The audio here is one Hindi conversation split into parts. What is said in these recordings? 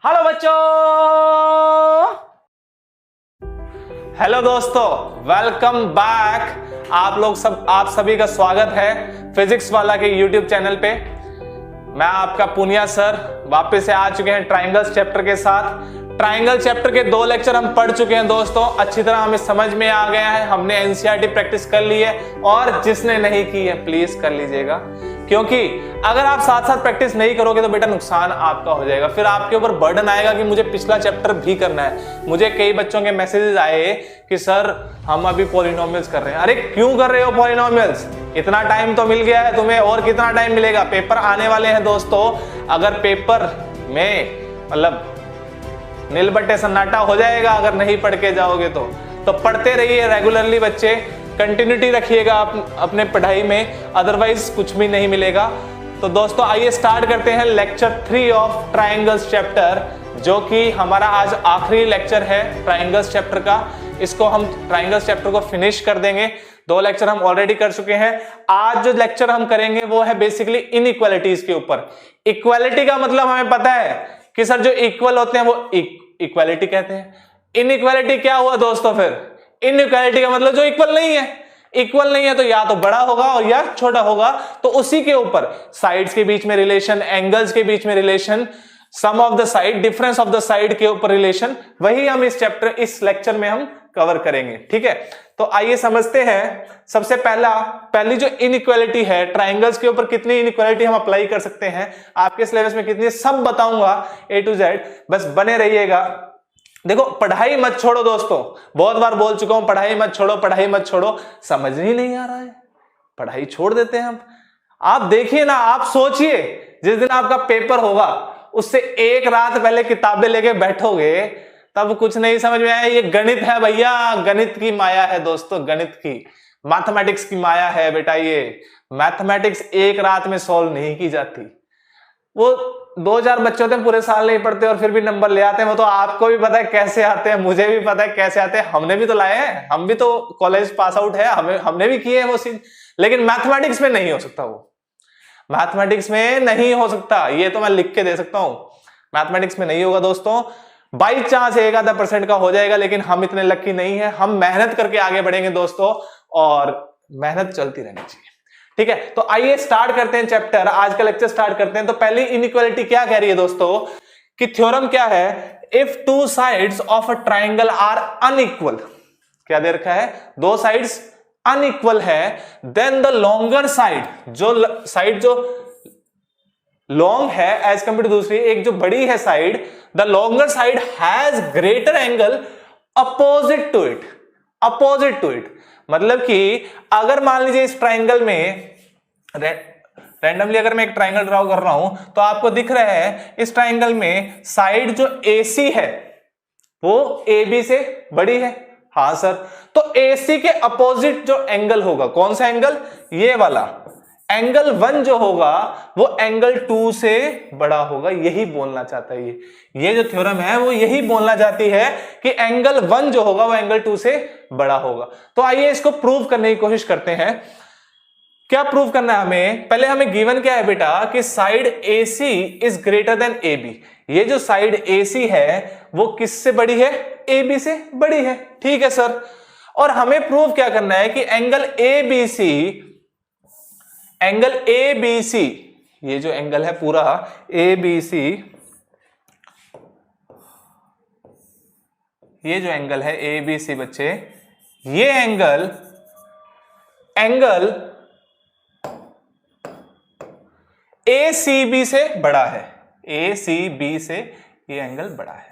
हेलो बच्चों, हेलो दोस्तों, वेलकम बैक। आप सभी का स्वागत है फिजिक्स वाला के यूट्यूब चैनल पे। मैं आपका पुनिया सर वापस से आ चुके हैं ट्राइंगल्स चैप्टर के साथ। ट्राइंगल चैप्टर के 2 लेक्चर हम पढ़ चुके हैं दोस्तों, अच्छी तरह हमें समझ में आ गया है। हमने एनसीईआरटी प्रैक्टिस कर ली है और जिसने नहीं की है प्लीज कर लीजिएगा, क्योंकि अगर आप साथ साथ प्रैक्टिस नहीं करोगे तो बेटा नुकसान आपका हो जाएगा। फिर आपके ऊपर बर्डन आएगा कि मुझे पिछला चैप्टर भी करना है। मुझे कई बच्चों के मैसेजेस आए कि सर हम अभी पॉलिनोमियल्स कर रहे हैं। अरे क्यों कर रहे हो पॉलिनोमियल्स? इतना टाइम तो मिल गया है तुम्हें, और कितना टाइम मिलेगा? पेपर आने वाले हैं दोस्तों। अगर पेपर में मतलब नील बट्टे सन्नाटा हो जाएगा अगर नहीं पढ़ के जाओगे तो पढ़ते रहिए रेगुलरली बच्चे, कंटिन्यूटी रखिएगा अपने पढ़ाई में, अदरवाइज कुछ भी नहीं मिलेगा। तो दोस्तों आइए स्टार्ट करते हैं लेक्चर 3 ऑफ ट्राइंगल्स चैप्टर, जो कि हमारा आज आखिरी लेक्चर है ट्राइंगल्स चैप्टर का। इसको हम ट्राइंगल्स चैप्टर को फिनिश कर देंगे। 2 लेक्चर हम ऑलरेडी कर चुके हैं। आज जो लेक्चर हम करेंगे वो है बेसिकली इनइक्वालिटीज के ऊपर। इक्वालिटी का मतलब हमें पता है कि सर जो इक्वल होते हैं वो इक्वालिटी कहते हैं। इनइक्वालिटी क्या हुआ दोस्तों? फिर इनइक्वालिटी का मतलब जो इक्वल नहीं है। इक्वल नहीं है तो या तो बड़ा होगा और या छोटा होगा। तो उसी के ऊपर साइड्स के बीच में रिलेशन, एंगल्स के बीच में relation, sum of the side, difference of the side के ऊपर रिलेशन, वही हम इस लेक्चर में हम कवर करेंगे। ठीक है, तो आइए समझते हैं। सबसे पहली जो इनइक्वालिटी है ट्राइंगल्स के ऊपर, कितनी इनइक्वालिटी हम अप्लाई कर सकते हैं आपके सिलेबस में, कितनी सब बताऊंगा A to Z, बस बने रहिएगा। देखो पढ़ाई मत छोड़ो दोस्तों, बहुत बार बोल चुका हूं पढ़ाई मत छोड़ो, पढ़ाई मत छोड़ो। समझ ही नहीं आ रहा है, पढ़ाई छोड़ देते हैं हम। आप देखिए ना, आप सोचिए जिस दिन आपका पेपर होगा उससे एक रात पहले किताबें लेके बैठोगे तब कुछ नहीं समझ में आया। ये गणित है भैया, गणित की माया है दोस्तों, गणित की, मैथमेटिक्स की माया है बेटा। ये मैथमेटिक्स एक रात में सॉल्व नहीं की जाती। वो 2-4 बच्चे होते हैं पूरे साल नहीं पढ़ते और फिर भी नंबर ले आते हैं। वो तो आपको भी पता है कैसे आते हैं, मुझे भी पता है कैसे आते हैं, हमने भी तो लाए हैं, हम भी तो कॉलेज पास आउट है, हमने भी किए हैं वो सीन। लेकिन मैथमेटिक्स में नहीं हो सकता, वो मैथमेटिक्स में नहीं हो सकता। ये तो मैं लिख के दे सकता हूं, मैथमेटिक्स में नहीं होगा दोस्तों। बाई चांस 1-आधा% का हो जाएगा, लेकिन हम इतने लकी नहीं है। हम मेहनत करके आगे बढ़ेंगे दोस्तों, और मेहनत चलती रहनी चाहिए। ठीक है, तो आइए स्टार्ट करते हैं चैप्टर, आज का लेक्चर स्टार्ट करते हैं। तो पहली इनइक्वालिटी क्या कह रही है दोस्तों कि थ्योरम क्या है? If 2 sides of a triangle are unequal, क्या दे रखा है? 2 साइड्स अनइक्वल है, देन द लॉन्गर साइड, जो साइड जो लॉन्ग है एज कंपेयर टू दूसरी, एक जो बड़ी है side, the longer side has greater angle opposite to it. Opposite to it मतलब कि अगर मान लीजिए इस ट्राइंगल में रैंडमली अगर मैं एक ट्राइंगल ड्रॉ कर रहा हूं तो आपको दिख रहा है इस ट्राइंगल में साइड जो AC है वो AB से बड़ी है। हाँ सर, तो AC के अपोजिट जो एंगल होगा, कौन सा एंगल? ये वाला एंगल 1 जो होगा वो एंगल 2 से बड़ा होगा। यही बोलना चाहता है ये जो थ्योरम है वो यही बोलना चाहती है कि एंगल 1 जो होगा वो एंगल 2 से बड़ा होगा। तो आइए इसको प्रूव करने की कोशिश करते हैं। क्या प्रूव करना है हमें? पहले हमें गिवन क्या है बेटा कि side AC is greater then AB। ये जो साइड AC है वो किससे बड़ी है? AB से बड़ी है। ठीक है सर, और हमें प्रूव क्या करना है कि एंगल ABC, ये जो एंगल है पूरा ABC, ये जो एंगल है ABC बच्चे, ये एंगल ACB से बड़ा है। ACB से ये एंगल बड़ा है।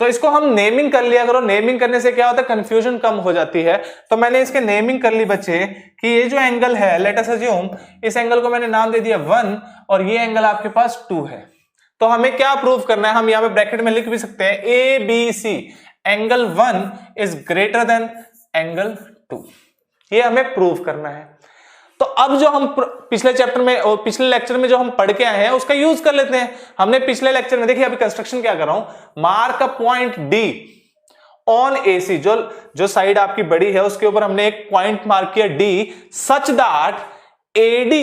तो इसको हम नेमिंग कर लिया करो। नेमिंग करने से क्या होता है? कंफ्यूजन कम हो जाती है। तो मैंने इसके नेमिंग कर ली बच्चे कि ये जो एंगल है, लेट अस अज्यूम इस एंगल को मैंने नाम दे दिया 1 और ये एंगल आपके पास 2 है। तो हमें क्या प्रूव करना है? हम यहां पे ब्रैकेट में लिख भी सकते हैं ABC, angle 1 is greater than angle 2। ये हमें प्रूव करना है। तो अब जो हम पिछले चैप्टर में और पिछले लेक्चर में जो हम पढ़ के आए हैं उसका यूज कर लेते हैं। हमने पिछले लेक्चर में, देखिए अभी कंस्ट्रक्शन क्या कर रहा हूं, mark a point D on AC, जो साइड आपकी बड़ी है उसके ऊपर हमने एक पॉइंट मार्क किया D, such that AD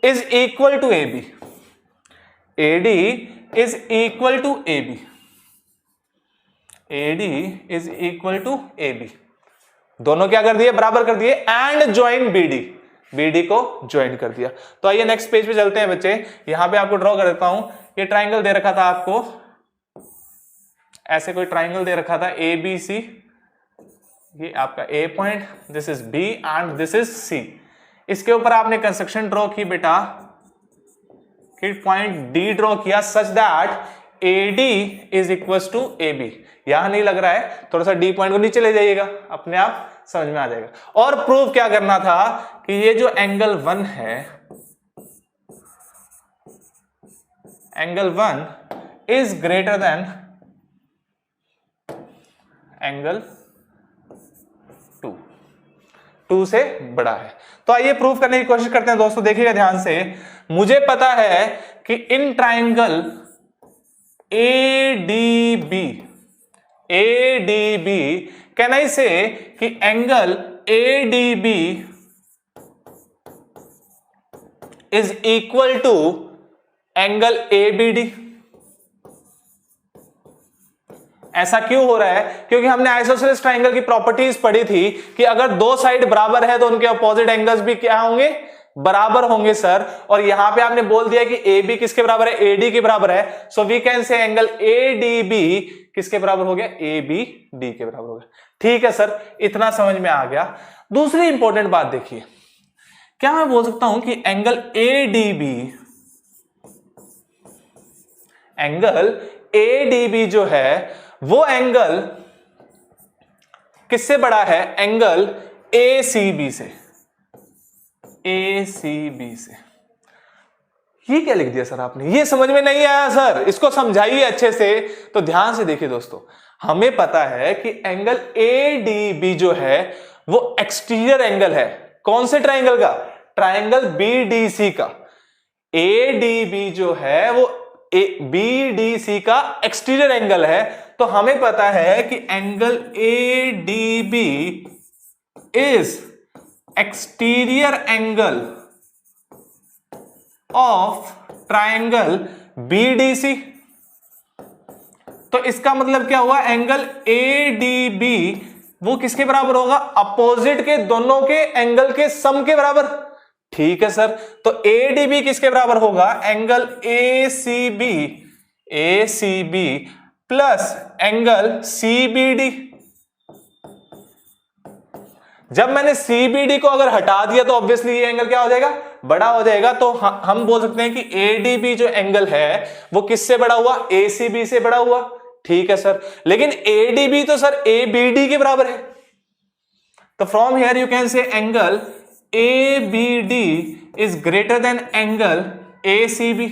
is equal to A B, AD is equal to AB, AD is equal to AB, दोनों क्या कर दिए, बराबर कर दिए, एंड ज्वाइन BD, BD को ज्वाइन कर दिया। तो आइए नेक्स्ट पेज पे चलते हैं बच्चे। यहां पे आपको ड्रॉ कर देता हूं, ये ट्राइंगल दे रखा था आपको, ऐसे कोई ट्राइंगल दे रखा था ABC, ये आपका A point, this is B and this is C। इसके ऊपर आपने कंस्ट्रक्शन ड्रॉ की बेटा, कि पॉइंट D ड्रॉ किया such that AD is equal to AB। यहां नहीं लग रहा है, थोड़ा सा D पॉइंट को नीचे ले जाइएगा, अपने आप समझ में आ जाएगा। और प्रूफ क्या करना था कि ये जो एंगल 1 है, angle 1 is greater than angle 2 से बड़ा है। तो आइए प्रूफ करने की कोशिश करते हैं दोस्तों, देखिएगा ध्यान से। मुझे पता है कि in triangle ADB can I say कि angle ADB is equal to angle ABD। ऐसा क्यों हो रहा है? क्योंकि हमने आइसोसेलेस ट्राइंगल की प्रॉपर्टीज पढ़ी थी कि अगर दो साइड बराबर है तो उनके अपोजिट एंगल्स भी क्या होंगे, बराबर होंगे सर। और यहां पे आपने बोल दिया कि AB किसके बराबर है, AD के बराबर है। So we can say angle ADB किसके बराबर हो गया, ABD के बराबर हो गया। ठीक है सर, इतना समझ में आ गया। दूसरी इंपॉर्टेंट बात देखिए, क्या मैं बोल सकता हूं कि एंगल ADB जो है वो एंगल किससे बड़ा है, एंगल ACB से, ACB से। ये क्या लिख दिया सर आपने, ये समझ में नहीं आया सर, इसको समझाइए अच्छे से। तो ध्यान से देखिए दोस्तों, हमें पता है कि एंगल ADB जो है वो एक्सटीरियर एंगल है, कौन से ट्राइंगल का, ट्राइंगल BDC का। ADB जो है वो BDC का एक्सटीरियर एंगल है। तो हमें पता है कि angle ADB is exterior angle of triangle BDC। तो इसका मतलब क्या हुआ, एंगल ADB वो किसके बराबर होगा, अपोजिट के दोनों के एंगल के सम के बराबर। ठीक है सर, तो ADB किसके बराबर होगा, angle ACB plus angle CBD। जब मैंने CBD को अगर हटा दिया तो ऑब्वियसली ये एंगल क्या हो जाएगा, बड़ा हो जाएगा। तो हम बोल सकते हैं कि ADB जो एंगल है वो किससे बड़ा हुआ, ACB से बड़ा हुआ। ठीक है सर, लेकिन ADB तो सर ABD के बराबर है। तो from here you can say angle ABD is greater than angle ACB।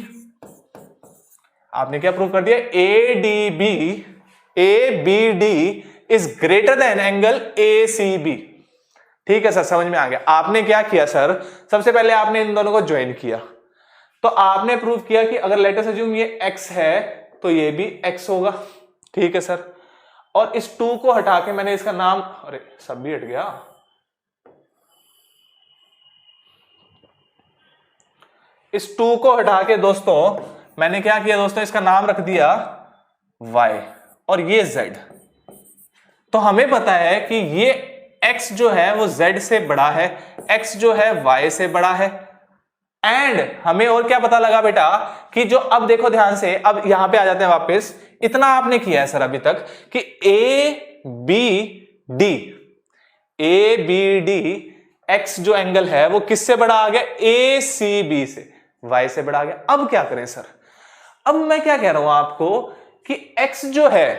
आपने क्या प्रूव कर दिया, ABD is greater than angle ACB। ठीक है सर, समझ में आ गया। आपने क्या किया सर, सबसे पहले आपने इन दोनों को ज्वाइन किया, तो आपने प्रूव किया कि अगर लेट अस अज्यूम ये x है तो ये भी x होगा। ठीक है सर, और इस 2 को हटा के मैंने इसका नाम, अरे सब भी हट गया, इस 2 को हटा के दोस्तों मैंने क्या किया दोस्तों, इसका नाम रख दिया y और ये z। तो हमें पता है कि ये x जो है वो z से बड़ा है, x जो है y से बड़ा है। एंड हमें और क्या पता लगा बेटा कि जो, अब देखो ध्यान से, अब यहां पे आ जाते हैं वापस। इतना आपने किया है सर अभी तक कि ABD x जो एंगल है वो किससे बड़ा आ गया, ACB से, y से बड़ा आ गया। अब क्या करें सर, अब मैं क्या कह रहा हूं आपको कि x जो है,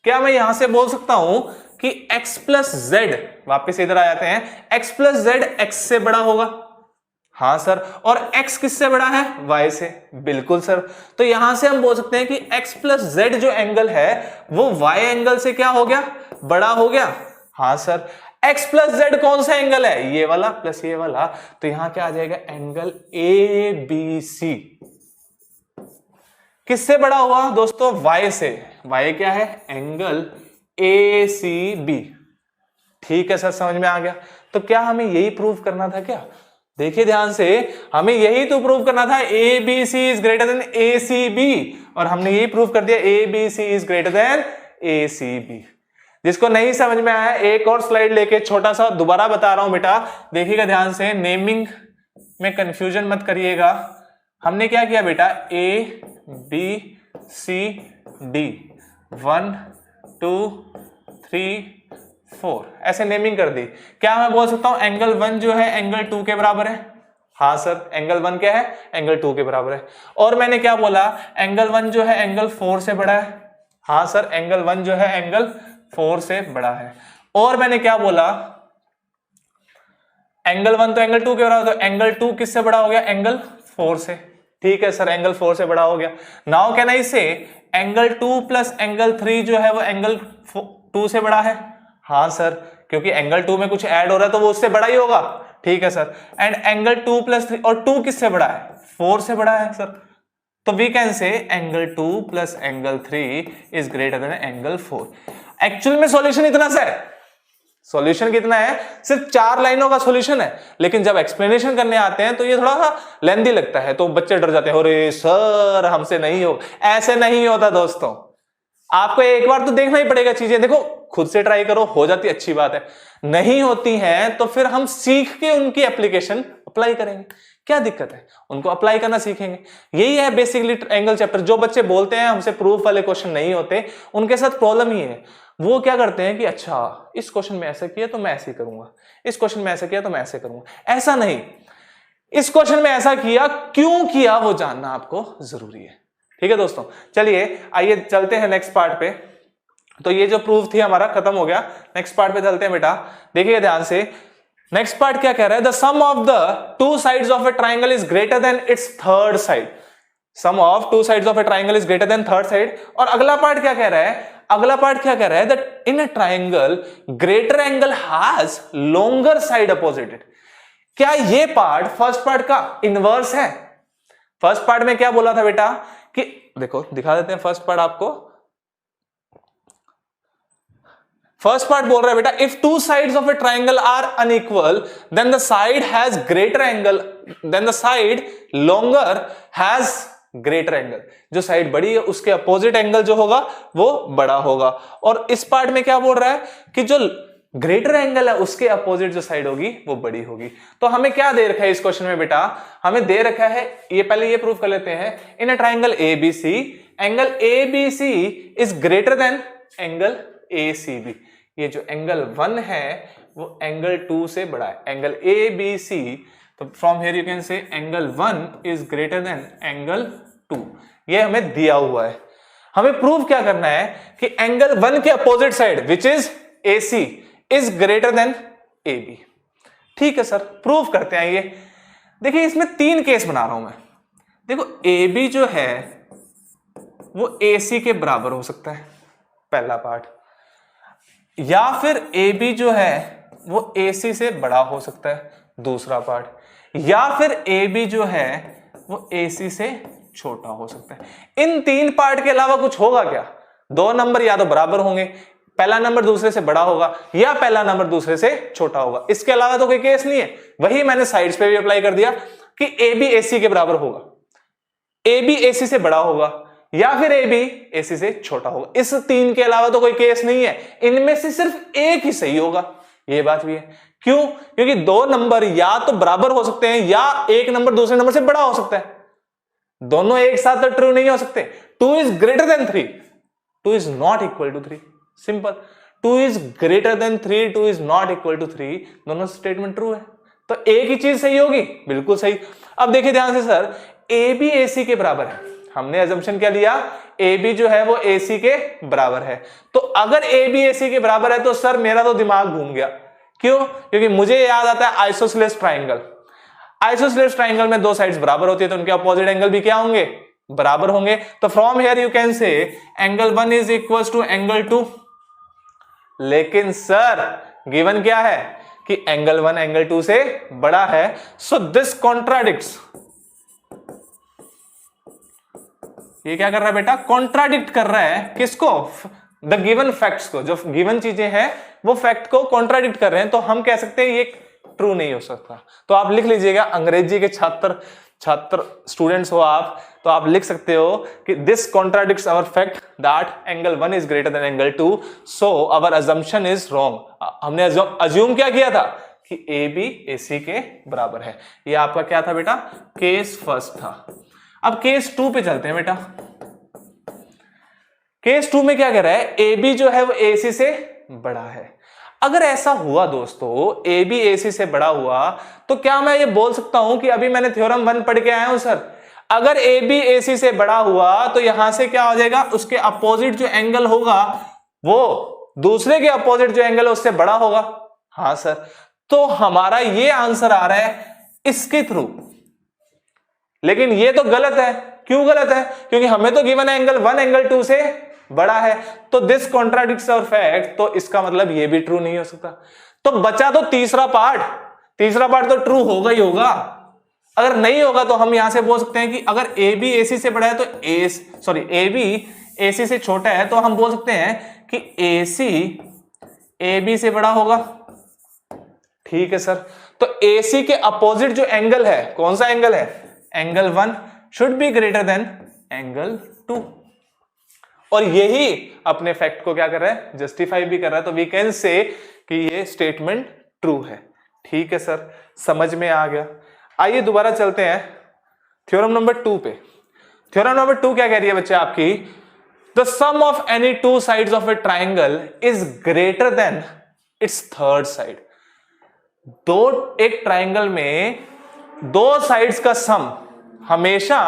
क्या मैं यहां से बोल सकता हूं कि x प्लस z, वापिस इधर आ जाते हैं, x प्लस z x से बड़ा होगा। हाँ सर, और x किससे बड़ा है, y से। बिल्कुल सर, तो यहां से हम बोल सकते हैं कि x प्लस z जो एंगल है वो y एंगल से क्या हो गया, बड़ा हो गया। हाँ सर, x प्लस z कौन सा एंगल है, ये वाला प्लस ये वाला, तो यहां क्या आ जाएगा, एंगल ABC किससे बड़ा हुआ दोस्तों, y से। y क्या है, एंगल ACB। ठीक है सर, समझ में आ गया। तो क्या हमें यही प्रूव करना था क्या, देखिए ध्यान से, हमें यही तो प्रूव करना था, A B C is greater than A C B, और हमने यही प्रूव कर दिया A B C is greater than A C B. जिसको नहीं समझ में आया, एक और स्लाइड लेके छोटा सा दोबारा बता रहा हूं बेटा, देखिएगा ध्यान से, नेमिंग में कंफ्यूजन मत करिएगा। हमने क्या किया बेटा, ए बी सी डी 1 2 3 4 ऐसे नेमिंग कर दी। क्या मैं बोल सकता हूं एंगल 1 जो है एंगल 2 के बराबर है? हाँ सर, एंगल 1 क्या है, एंगल 2 के बराबर है। और मैंने क्या बोला, एंगल 1 जो है एंगल 4 से बड़ा है। हाँ सर, एंगल 1 जो है एंगल 4 से बड़ा है। और मैंने क्या बोला, एंगल 1 तो एंगल 2 के बराबर, तो एंगल 2 किससे बड़ा हो गया, एंगल 4 से। ठीक है सर, एंगल 4 से बड़ा हो गया। Now can I say angle 2 plus angle 3 जो है वो एंगल 2 से बड़ा है? हाँ सर, क्योंकि एंगल 2 में कुछ ऐड हो रहा है तो वो उससे बड़ा ही होगा। ठीक है सर, एंड एंगल 2 प्लस 3, और 2 किससे बड़ा है, 4 से बड़ा है सर। तो we can say angle 2 plus angle 3 is greater than angle 4। Actual में सॉल्यूशन इतना सा है, सॉल्यूशन कितना है, सिर्फ 4 लाइनों का सॉल्यूशन है, लेकिन जब एक्सप्लेनेशन करने आते हैं तो ये थोड़ा सा लेंथी लगता है, तो बच्चे डर जाते हैं, अरे सर हमसे नहीं हो। ऐसे नहीं होता दोस्तों, आपको एक बार तो देखना ही पड़ेगा चीजें। देखो, खुद से ट्राई करो, हो जाती अच्छी बात है, नहीं होती हैं तो फिर हम सीख के उनकी एप्लीकेशन अप्लाई करेंगे। क्या दिक्कत है, उनको अप्लाई करना सीखेंगे। यही है बेसिकली ट्रायंगल चैप्टर। जो बच्चे बोलते हैं हमसे प्रूफ वाले क्वेश्चन नहीं होते, उनके साथ प्रॉब्लम ही है। वो क्या करते हैं कि अच्छा इस क्वेश्चन में ऐसा किया तो मैं ऐसे ही करूंगा, इस क्वेश्चन में ऐसा किया तो मैं ऐसे करूंगा। ऐसा नहीं, इस क्वेश्चन में ऐसा किया, क्यों किया वो जानना आपको जरूरी है। ठीक है दोस्तों, चलिए आइए चलते हैं नेक्स्ट पार्ट पे। तो ये जो प्रूफ थी हमारा खत्म हो गया, नेक्स्ट पार्ट पे चलते हैं बेटा। देखिए ध्यान से, नेक्स्ट पार्ट क्या कह रहा है, the sum of the two sides of a triangle is greater than its third side. Sum of two sides of a triangle is greater than third side. और अगला पार्ट क्या कह रहा है, अगला पार्ट क्या कह रहा है, that in a triangle greater angle has longer side opposite it. क्या ये पार्ट फर्स्ट पार्ट का इनवर्स है? फर्स्ट पार्ट में क्या बोला था बेटा कि देखो दिखा देते हैं फर्स्ट पार्ट आपको। फर्स्ट पार्ट बोल रहा है बेटा, if two sides of a triangle are unequal then the side has greater angle, then the side longer has greater angle. जो साइड बड़ी है उसके अपोजिट एंगल जो होगा वो बड़ा होगा। और इस पार्ट में क्या बोल रहा है कि जो ग्रेटर एंगल है उसके अपोजिट जो साइड होगी वो बड़ी होगी। तो हमें क्या दे रखा है इस क्वेश्चन में बेटा, हमें दे रखा है, ये पहले ये प्रूफ कर लेते हैं, in a triangle ABC angle ABC is greater than angle ACB. ये जो एंगल 1 है वो एंगल 2 से बड़ा है, एंगल एबीसी। तो from here you can say angle 1 is greater than angle 2। ये हमें दिया हुआ है। हमें प्रूव क्या करना है कि एंगल 1 के opposite side which is AC is greater then AB। ठीक है सर, प्रूव करते हैं। ये देखिए, इसमें 3 केस बना रहा हूं मैं। देखो, AB जो है वो AC के बराबर हो सकता है, पहला पार्ट, या फिर AB जो है वो AC से बड़ा हो सकता है, दूसरा पार्ट, या फिर AB जो है वो AC से छोटा हो सकता है। इन 3 पार्ट के अलावा कुछ होगा क्या? 2 नंबर या तो बराबर होंगे, पहला नंबर दूसरे से बड़ा होगा, या पहला नंबर दूसरे से छोटा होगा। इसके अलावा तो कोई केस नहीं है। वही मैंने साइड्स पे भी अप्लाई कर दिया कि AB AC के बराबर होगा, AB AC से बड़ा होगा, या फिर AB AC से छोटा होगा। इस 3 के अलावा तो कोई केस नहीं है। इनमें से सिर्फ एक ही सही होगा, ये बात भी है। क्यों? क्योंकि 2 नंबर या तो बराबर हो सकते हैं या एक नंबर दूसरे नंबर से बड़ा हो सकता है। दोनों एक साथ तो ट्रू नहीं हो सकते। 2 is greater than 3, 2 is not equal to 3। Simple, 2 is greater than 3, 2 is not equal to 3, दोनों स्टेटमेंट ट्रू है। तो एक ही चीज सही होगी, बिल्कुल सही। अब देखिए ध्यान से सर, AB AC के बराबर है। हमने अजम्पशन क्या लिया, AB जो है वो AC के बराबर है। तो अगर AB AC के बराबर है तो सर मेरा तो दिमाग घूम गया। क्यों? क्योंकि मुझे याद आता है आइसोसेलेस ट्राइंगल। आइसोसेलेस ट्राइंगल में 2 साइड्स बराबर होती है तो उनके अपोजिट एंगल भी क्या होंगे, बराबर होंगे। तो from here you can say angle 1 is equal to angle 2। लेकिन सर गिवन क्या है कि एंगल 1 एंगल 2 से बड़ा है। So this contradicts. ये क्या कर रहा है बेटा, कॉन्ट्राडिक्ट कर रहा है किसको, द गिवन फैक्ट्स को। जो गिवन चीजें हैं वो फैक्ट को कॉन्ट्राडिक्ट कर रहे हैं। तो हम कह सकते हैं ये ट्रू नहीं हो सकता। तो आप लिख लीजिएगा, अंग्रेजी के छात्र स्टूडेंट्स हो आप, तो आप लिख सकते हो कि this contradicts our fact that angle 1 is greater than angle 2, so our assumption is wrong. हमने अज्यूम क्या किया था कि ए बी ए सी के बराबर है। ये आपका क्या था बेटा, केस फर्स्ट था। अब केस 2 पे चलते हैं बेटा। केस 2 में क्या कह रहा है, ए बी जो है वो ए सी से बड़ा है। अगर ऐसा हुआ दोस्तों, ए बी ए सी से बड़ा हुआ, तो क्या मैं ये बोल सकता हूं कि अभी मैंने थ्योरम 1 पढ़ के आया हूं सर, अगर ए बी ए सी से बड़ा हुआ तो यहां से क्या हो जाएगा, उसके अपोजिट जो एंगल होगा वो दूसरे के अपोजिट जो एंगल है उससे बड़ा होगा। हाँ सर, तो हमारा ये आंसर आ रहा है इसके थ्रू। लेकिन ये तो गलत है। क्यों गलत है? क्योंकि हमें तो गिवन है एंगल 1 एंगल 2 से बड़ा है, तो दिस कॉन्ट्राडिक्ट्स आवर फैक्ट, तो इसका मतलब ये भी ट्रू नहीं हो सकता। तो बचा तो तीसरा पार्ट तो ट्रू होगा ही होगा। अगर नहीं होगा तो हम यहां से बोल सकते हैं कि अगर ए बी ए सी से बड़ा है तो ए बी ए सी से छोटा है, तो हम बोल सकते हैं कि ए सी ए बी से बड़ा होगा। ठीक है सर, तो ए सी के अपोजिट जो एंगल है, कौन सा एंगल है, angle 1 should be greater than angle 2, और यही अपने फैक्ट को क्या कर रहा है, जस्टिफाई भी कर रहा है। तो वी कैन से कि ये स्टेटमेंट ट्रू है। ठीक है सर, समझ में आ गया। आइए दोबारा चलते हैं थ्योरम नंबर 2 पे। थ्योरम नंबर 2 क्या कह रही है बच्चे आपकी, the sum of any two sides of a triangle is greater than its third side. एक ट्राइंगल में दो साइड्स का सम हमेशा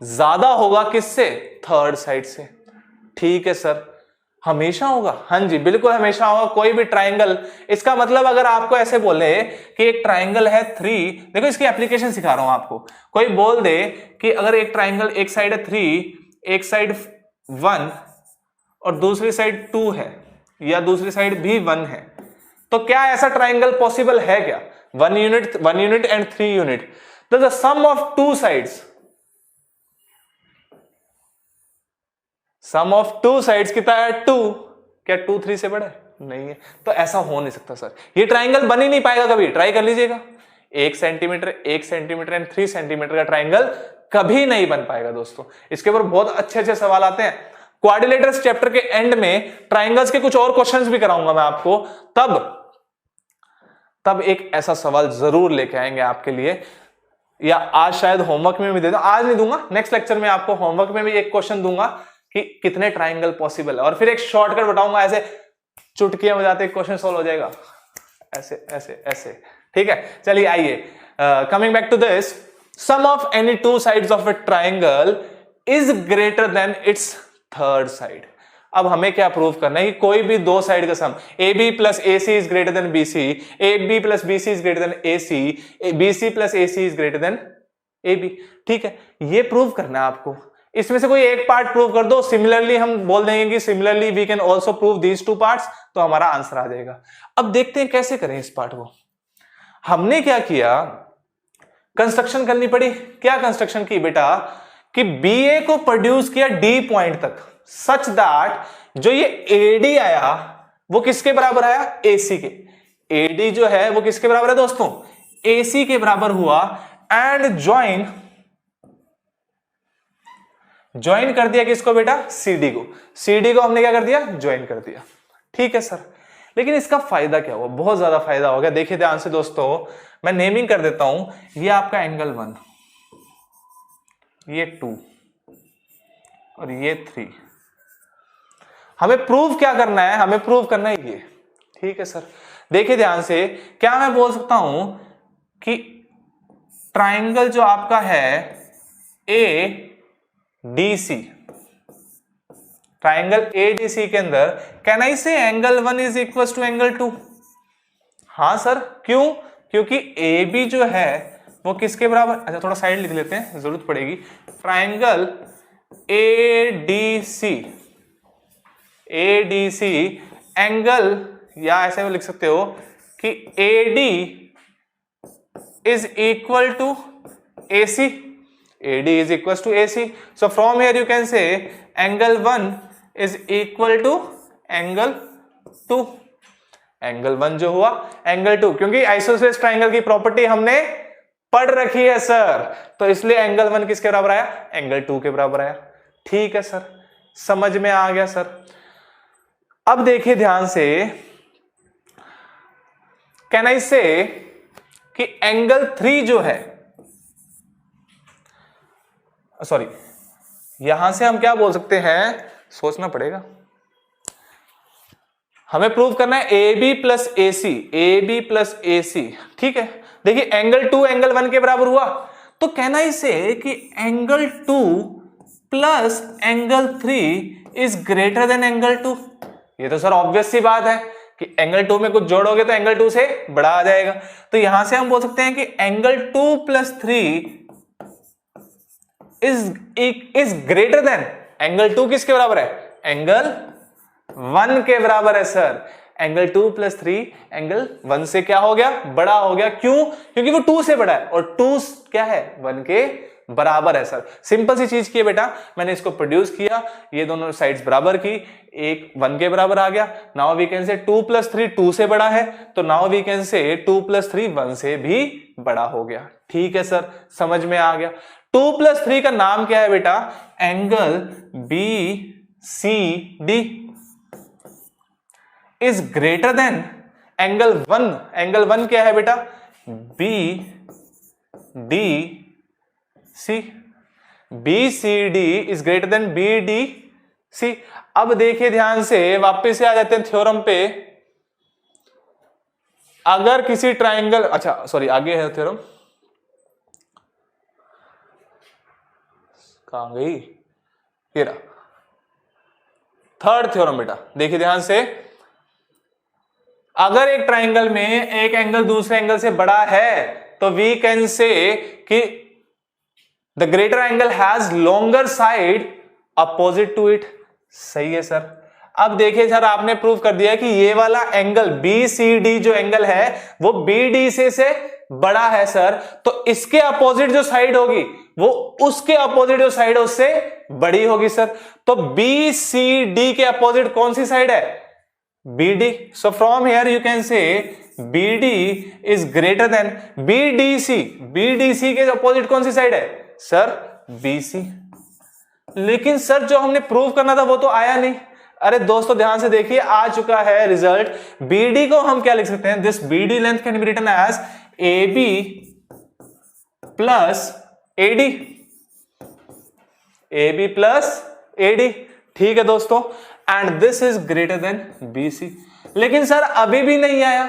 ज्यादा होगा किससे, थर्ड साइड से। ठीक है सर, हमेशा होगा, हाँ जी बिल्कुल हमेशा होगा। कोई भी ट्राइंगल, इसका मतलब अगर आपको ऐसे बोले कि एक ट्राइंगल है 3, देखो इसकी एप्लीकेशन सिखा रहा हूं आपको। कोई बोल दे कि अगर एक ट्राइंगल, एक साइड है 3, एक साइड 1 और दूसरी साइड 2 है, या दूसरी साइड भी 1 है, तो क्या ऐसा ट्राइंगल पॉसिबल है क्या, 1 यूनिट एंड 3 यूनिट, तो the sum of two sides, sum of two sides कितना है 2, क्या 2 3 से बड़ा है, नहीं है। तो ऐसा हो नहीं सकता सर, ये ट्राइंगल बन ही नहीं पाएगा कभी। ट्राई कर लीजिएगा, 1 सेंटीमीटर एंड 3 सेंटीमीटर का ट्राइंगल कभी नहीं बन पाएगा दोस्तों। इसके ऊपर बहुत अच्छे अच्छे सवाल आते हैं। क्वाड्रिलेटरल्स चैप्टर के एंड में ट्राइंगल्स के कुछ और क्वेश्चंस भी कराऊंगा मैं आपको, तब एक ऐसा सवाल जरूर लेके आएंगे आपके लिए, या आज शायद होमवर्क में भी दे दूं, आज नहीं दूंगा, नेक्स्ट लेक्चर में आपको होमवर्क में भी एक क्वेश्चन दूंगा कि कितने ट्राइंगल पॉसिबल है, और फिर एक शॉर्टकट बताऊंगा, ऐसे चुटकियां बजाते क्वेश्चन सॉल्व हो जाएगा, ऐसे ऐसे ऐसे। ठीक है, चलिए आइए, coming back to this, sum of any two sides of a triangle is greater than its third side. अब हमें क्या प्रूव करना है कि कोई भी दो साइड का sum, A B plus A C is greater than B C, A B plus B C is greater than A C, B C plus A C is greater than A B. ठीक है, ये प्रूव करना है आपको। इसमें से कोई एक पार्ट प्रूव कर दो, सिमिलरली हम बोल देंगे कि similarly we can also prove these two parts, तो हमारा आंसर आ जाएगा। अब देखते हैं कैसे करें इस पार्ट को। हमने क्या किया, कंस्ट्रक्शन करनी पड़ी। क्या कंस्ट्रक्शन की बेटा, कि बी ए को प्रोड्यूस किया डी पॉइंट तक, सच दैट जो ये एडी आया वो किसके बराबर आया, एसी के। एडी जो है वो किसके बराबर है दोस्तों, एसी के बराबर हुआ, एंड ज्वाइन कर दिया किसको बेटा, सीडी को। सीडी को हमने क्या कर दिया, ज्वाइन कर दिया। ठीक है सर, लेकिन इसका फायदा क्या हुआ, बहुत ज्यादा फायदा हो गया। देखिए ध्यान से दोस्तों, मैं नेमिंग कर देता हूं। ये आपका एंगल 1, ये 2 और ये 3। हमें प्रूव क्या करना है, हमें प्रूव करना है ये। ठीक है सर, देखिए ध्यान से, क्या मैं बोल सकता हूं कि ट्राइंगल जो आपका है A D C, triangle A D C के अंदर can I say angle 1 is equal to angle 2। हाँ सर, क्यों, क्योंकि ए बी जो है वो किसके बराबर, अच्छा थोड़ा साइड लिख लेते हैं, जरूरत पड़ेगी। Triangle A D C angle, या ऐसे लिख सकते हो कि A D is equal to A C, AD is equals to AC. So from here you can say angle 1 is equal to angle 2. Angle 1 जो हुआ, एंगल 2, क्योंकि आइसोसेलेस ट्राइंगल की प्रॉपर्टी हमने पढ़ रखी है सर, तो इसलिए एंगल 1 किसके बराबर आया, एंगल 2 के बराबर आया। ठीक है सर, समझ में आ गया सर। अब देखिए ध्यान से, कैन आई से कि एंगल 3 जो है, सॉरी यहां से हम क्या बोल सकते हैं, सोचना पड़ेगा, हमें प्रूव करना है A B plus A C, A B plus A C. ठीक है, देखिए एंगल 2 एंगल 1 के बराबर हुआ, तो कहना इसे कि angle 2 plus angle 3 is greater than angle 2। ये तो सर ऑब्वियस सी बात है कि एंगल 2 में कुछ जोड़ोगे तो एंगल 2 से बड़ा आ जाएगा, तो यहां से हम बोल सकते हैं कि angle 2 plus 3 is greater than angle 2। किसके बराबर है, एंगल 1 के बराबर है सर। एंगल 2 प्लस 3 एंगल 1 से क्या हो गया, बड़ा हो गया। क्यों, क्योंकि वो 2 से बड़ा है और 2 क्या है, 1 के बराबर है सर। सिंपल सी चीज की है बेटा, मैंने इसको प्रोड्यूस किया, ये दोनों साइड्स बराबर की, एक 1 के बराबर आ गया। Now we can say 2 plus 3 2 से बड़ा है, तो now we can say 2 plus 3 1 से भी बड़ा हो गया। ठीक है सर, समझ में आ गया। 2 प्लस 3 का नाम क्या है बेटा, angle B C D is greater than angle 1। Angle 1 क्या है बेटा, B D C, B C D is greater than B D C. अब देखिए ध्यान से, वापस से आ जाते हैं थ्योरम पे। अगर किसी ट्राइंगल, अच्छा सॉरी आगे है थ्योरम, कहां गई, ये रहा थर्ड थ्योरम बेटा। देखिए ध्यान से, अगर एक ट्राइंगल में एक एंगल दूसरे एंगल से बड़ा है तो वी कैन से कि the greater angle has longer side opposite to it. सही है सर। अब देखिए सर, आपने प्रूव कर दिया कि ये वाला एंगल BCD जो एंगल है वो BDC से बड़ा है सर, तो इसके अपोजिट जो साइड होगी वो उसके अपोजिट जो साइड है उससे बड़ी होगी सर। तो BCD के अपोजिट कौन सी साइड है, BD। So from here you can से BD is greater then BDC। BDC के अपोजिट कौन सी साइड है सर, BC। लेकिन सर जो हमने प्रूव करना था वो तो आया नहीं। अरे दोस्तों ध्यान से देखिए, आ चुका है रिजल्ट। BD को हम क्या लिख सकते हैं, this BD length can be written as AB plus AD, AB plus AD। ठीक है दोस्तों, and this is greater than BC। लेकिन सर अभी भी नहीं आया।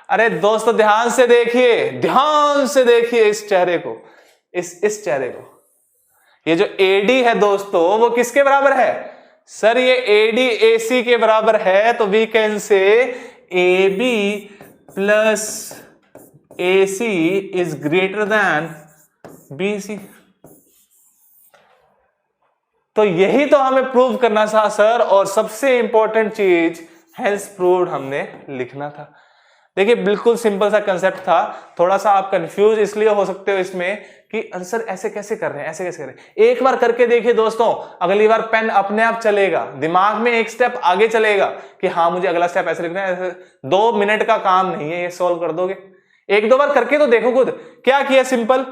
अरे दोस्तों ध्यान से देखिए, ध्यान से देखिए इस चेहरे को, इस चेहरे को। ये जो AD है दोस्तों वो किसके बराबर है सर, ये AD AC के बराबर है। तो we can say AB plus AC is greater than BC। तो यही तो हमें प्रूव करना था सर, और सबसे इंपॉर्टेंट चीज हेंस प्रूव्ड हमने लिखना था। देखिए बिल्कुल सिंपल सा कंसेप्ट था। थोड़ा सा आप कंफ्यूज इसलिए हो सकते हो इसमें कि सर ऐसे कैसे कर रहे हैं, ऐसे कैसे कर रहे हैं। एक बार करके देखिए दोस्तों, अगली बार पेन अपने आप चलेगा, दिमाग में एक स्टेप आगे चलेगा कि हाँ मुझे अगला स्टेप ऐसे लिखना है। 2 मिनट का काम नहीं है, ये सोल्व कर दोगे। 1-2 बार करके तो देखो खुद। क्या किया, सिंपल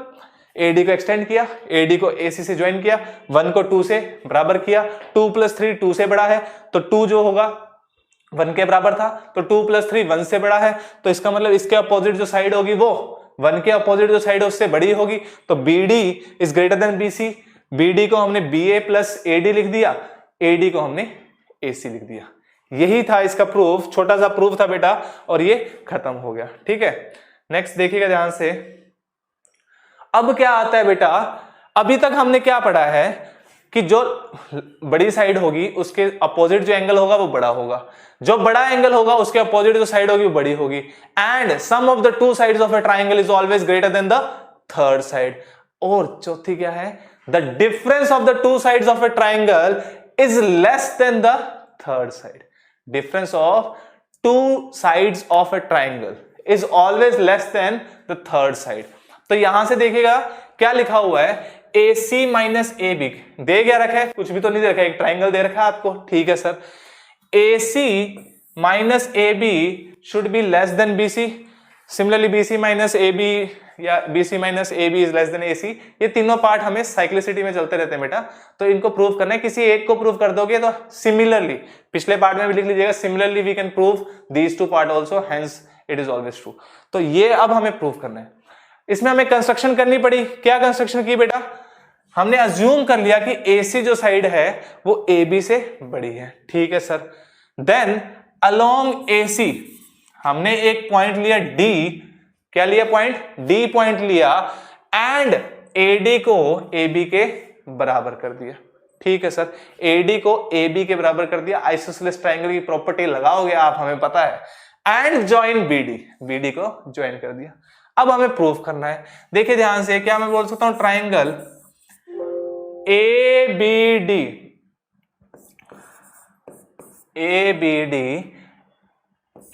AD को एक्सटेंड किया, AD को AC से ज्वाइन किया, 1 को 2 से बराबर किया, 2 प्लस 3 2 से बड़ा है, तो 2 जो होगा 1 के बराबर था, तो 2 प्लस 3 1 से बड़ा है, तो इसका मतलब इसके अपोजिट जो साइड होगी वो 1 के अपोजिट जो साइड है उससे बड़ी होगी। तो BD is greater than BC। BD को हमने BA प्लस AD लिख दिया, AD को हमने AC लिख दिया। यही था इसका प्रूफ, छोटा सा प्रूफ था बेटा, और ये खत्म हो गया। ठीक है, नेक्स्ट देखिएगा ध्यान से। अब क्या आता है बेटा, अभी तक हमने क्या पढ़ा है कि जो बड़ी साइड होगी उसके अपोजिट जो एंगल होगा वो बड़ा होगा, जो बड़ा एंगल होगा उसके अपोजिट जो साइड होगी वो बड़ी होगी, and sum of the 2 sides of a triangle is always greater than the third side. और चौथी क्या है, the difference of the 2 sides of a triangle is less than the third side. Difference of 2 sides of a triangle is always less than the third side. तो यहां से देखिएगा क्या लिखा हुआ है, AC माइनस AB दे क्या रखा है, कुछ भी तो नहीं दे रखा है, एक ट्राइंगल दे रखा है आपको। ठीक है sir, AC minus AB should be less than BC. Similarly BC minus AB या BC minus AB is less than AC. ये तीनों पार्ट हमें साइक्लिसिटी में चलते रहते हैं बेटा, तो इनको प्रूव करना है। किसी एक को प्रूव कर दोगे तो सिमिलरली, पिछले पार्ट में भी लिख लीजिएगा, similarly we can prove these two part also, hence it is always true. तो ये अब हमें प्रूव करना है। इसमें हमें कंस्ट्रक्शन करनी पड़ी। क्या कंस्ट्रक्शन की बेटा? हमने अज्यूम कर लिया कि AC जो साइड है वो AB से बड़ी है। ठीक है सर। देन अलोंग AC हमने एक पॉइंट लिया D, क्या लिया पॉइंट? D पॉइंट लिया, एंड AD को AB के बराबर कर दिया। ठीक है सर, AD को AB के बराबर कर दिया। आइसोसेलेस ट्रायंगल की प्रॉपर्टी लगाओगे आप, हमें पता है, एंड ज्वाइन BD को ज्वाइन कर दिया। अब हमें प्रूफ करना है। देखिए ध्यान से, क्या मैं बोल सकता हूं ट्रायंगल ABD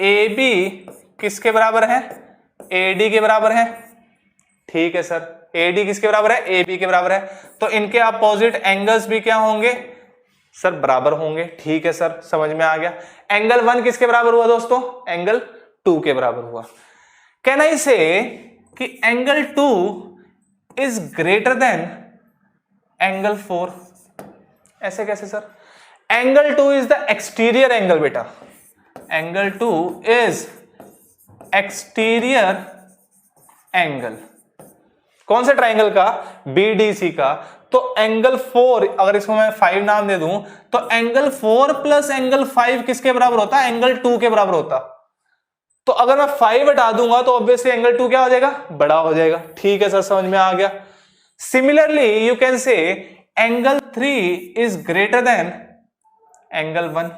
AB किसके बराबर है? AD के बराबर है। ठीक है सर, AD किसके बराबर है? AB के बराबर है। तो इनके अपोजिट एंगल्स भी क्या होंगे सर? बराबर होंगे। ठीक है सर, समझ में आ गया। एंगल 1 किसके बराबर हुआ दोस्तों? एंगल 2 के बराबर हुआ। कैन आई से कि angle 2 is greater than angle 4? ऐसे कैसे sir? Angle 2 is the exterior angle बेटा। Angle 2 is exterior angle. कौन से ट्राइंगल का? BDC का। तो एंगल 4, अगर इसको मैं 5 नाम दे दूं, तो एंगल 4 प्लस एंगल 5 किसके बराबर होता है? एंगल 2 के बराबर होता। तो अगर मैं 5 हटा दूंगा तो ऑब्वियसली एंगल 2 क्या हो जाएगा? बड़ा हो जाएगा। ठीक है सर, समझ में आ गया। Similarly you can say angle 3 is greater than angle 1।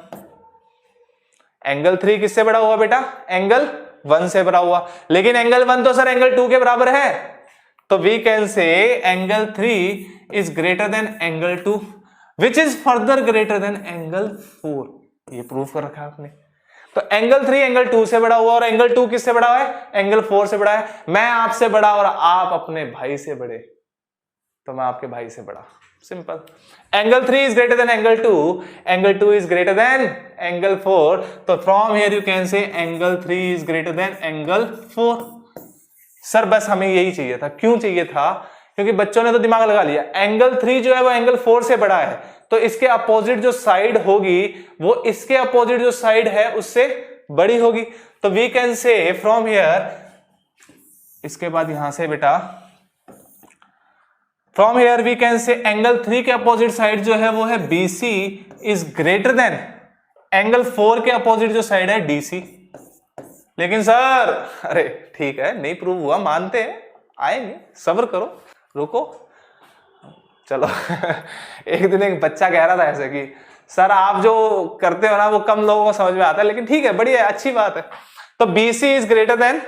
Angle 3 किससे बड़ा हुआ बेटा? एंगल 1 से बड़ा हुआ। लेकिन एंगल 1 तो सर एंगल 2 के बराबर है, तो we can say angle 3 is greater than angle 2 which is further greater than angle 4। ये प्रूफ कर रखा है आपने। तो एंगल 3 एंगल 2 से बड़ा हुआ, और एंगल 2 किससे बड़ा है? एंगल 4 से बड़ा है। मैं आपसे बड़ा और आप अपने भाई से बड़े, तो मैं आपके भाई से बड़ा। Simple. Angle 3 is greater than angle 2, angle 2 is greater than angle 4, तो from here you can say angle 3 is greater than angle 4। Sir बस हमें यही चाहिए था। क्यों चाहिए था? क्योंकि बच्चों ने तो दिमाग लगा लिया, एंगल 3 जो है वो एंगल 4 से बड़ा है, तो इसके अपोजिट जो साइड होगी वो इसके अपोजिट जो साइड है उससे बड़ी होगी। तो we can say from here, इसके बाद यहां से बेटा, from here we can say angle 3 के अपोजिट साइड जो है वो है BC is greater than angle 4 के अपोजिट जो साइड है DC। लेकिन सर, अरे ठीक है, नहीं प्रूव हुआ, मानते हैं, आएंगे, सब्र करो, रुको, चलो। एक दिन एक बच्चा कह रहा था ऐसे कि सर आप जो करते हो ना वो कम लोगों को समझ में आता है, लेकिन ठीक है, बढ़िया है, अच्छी बात है। तो BC is greater then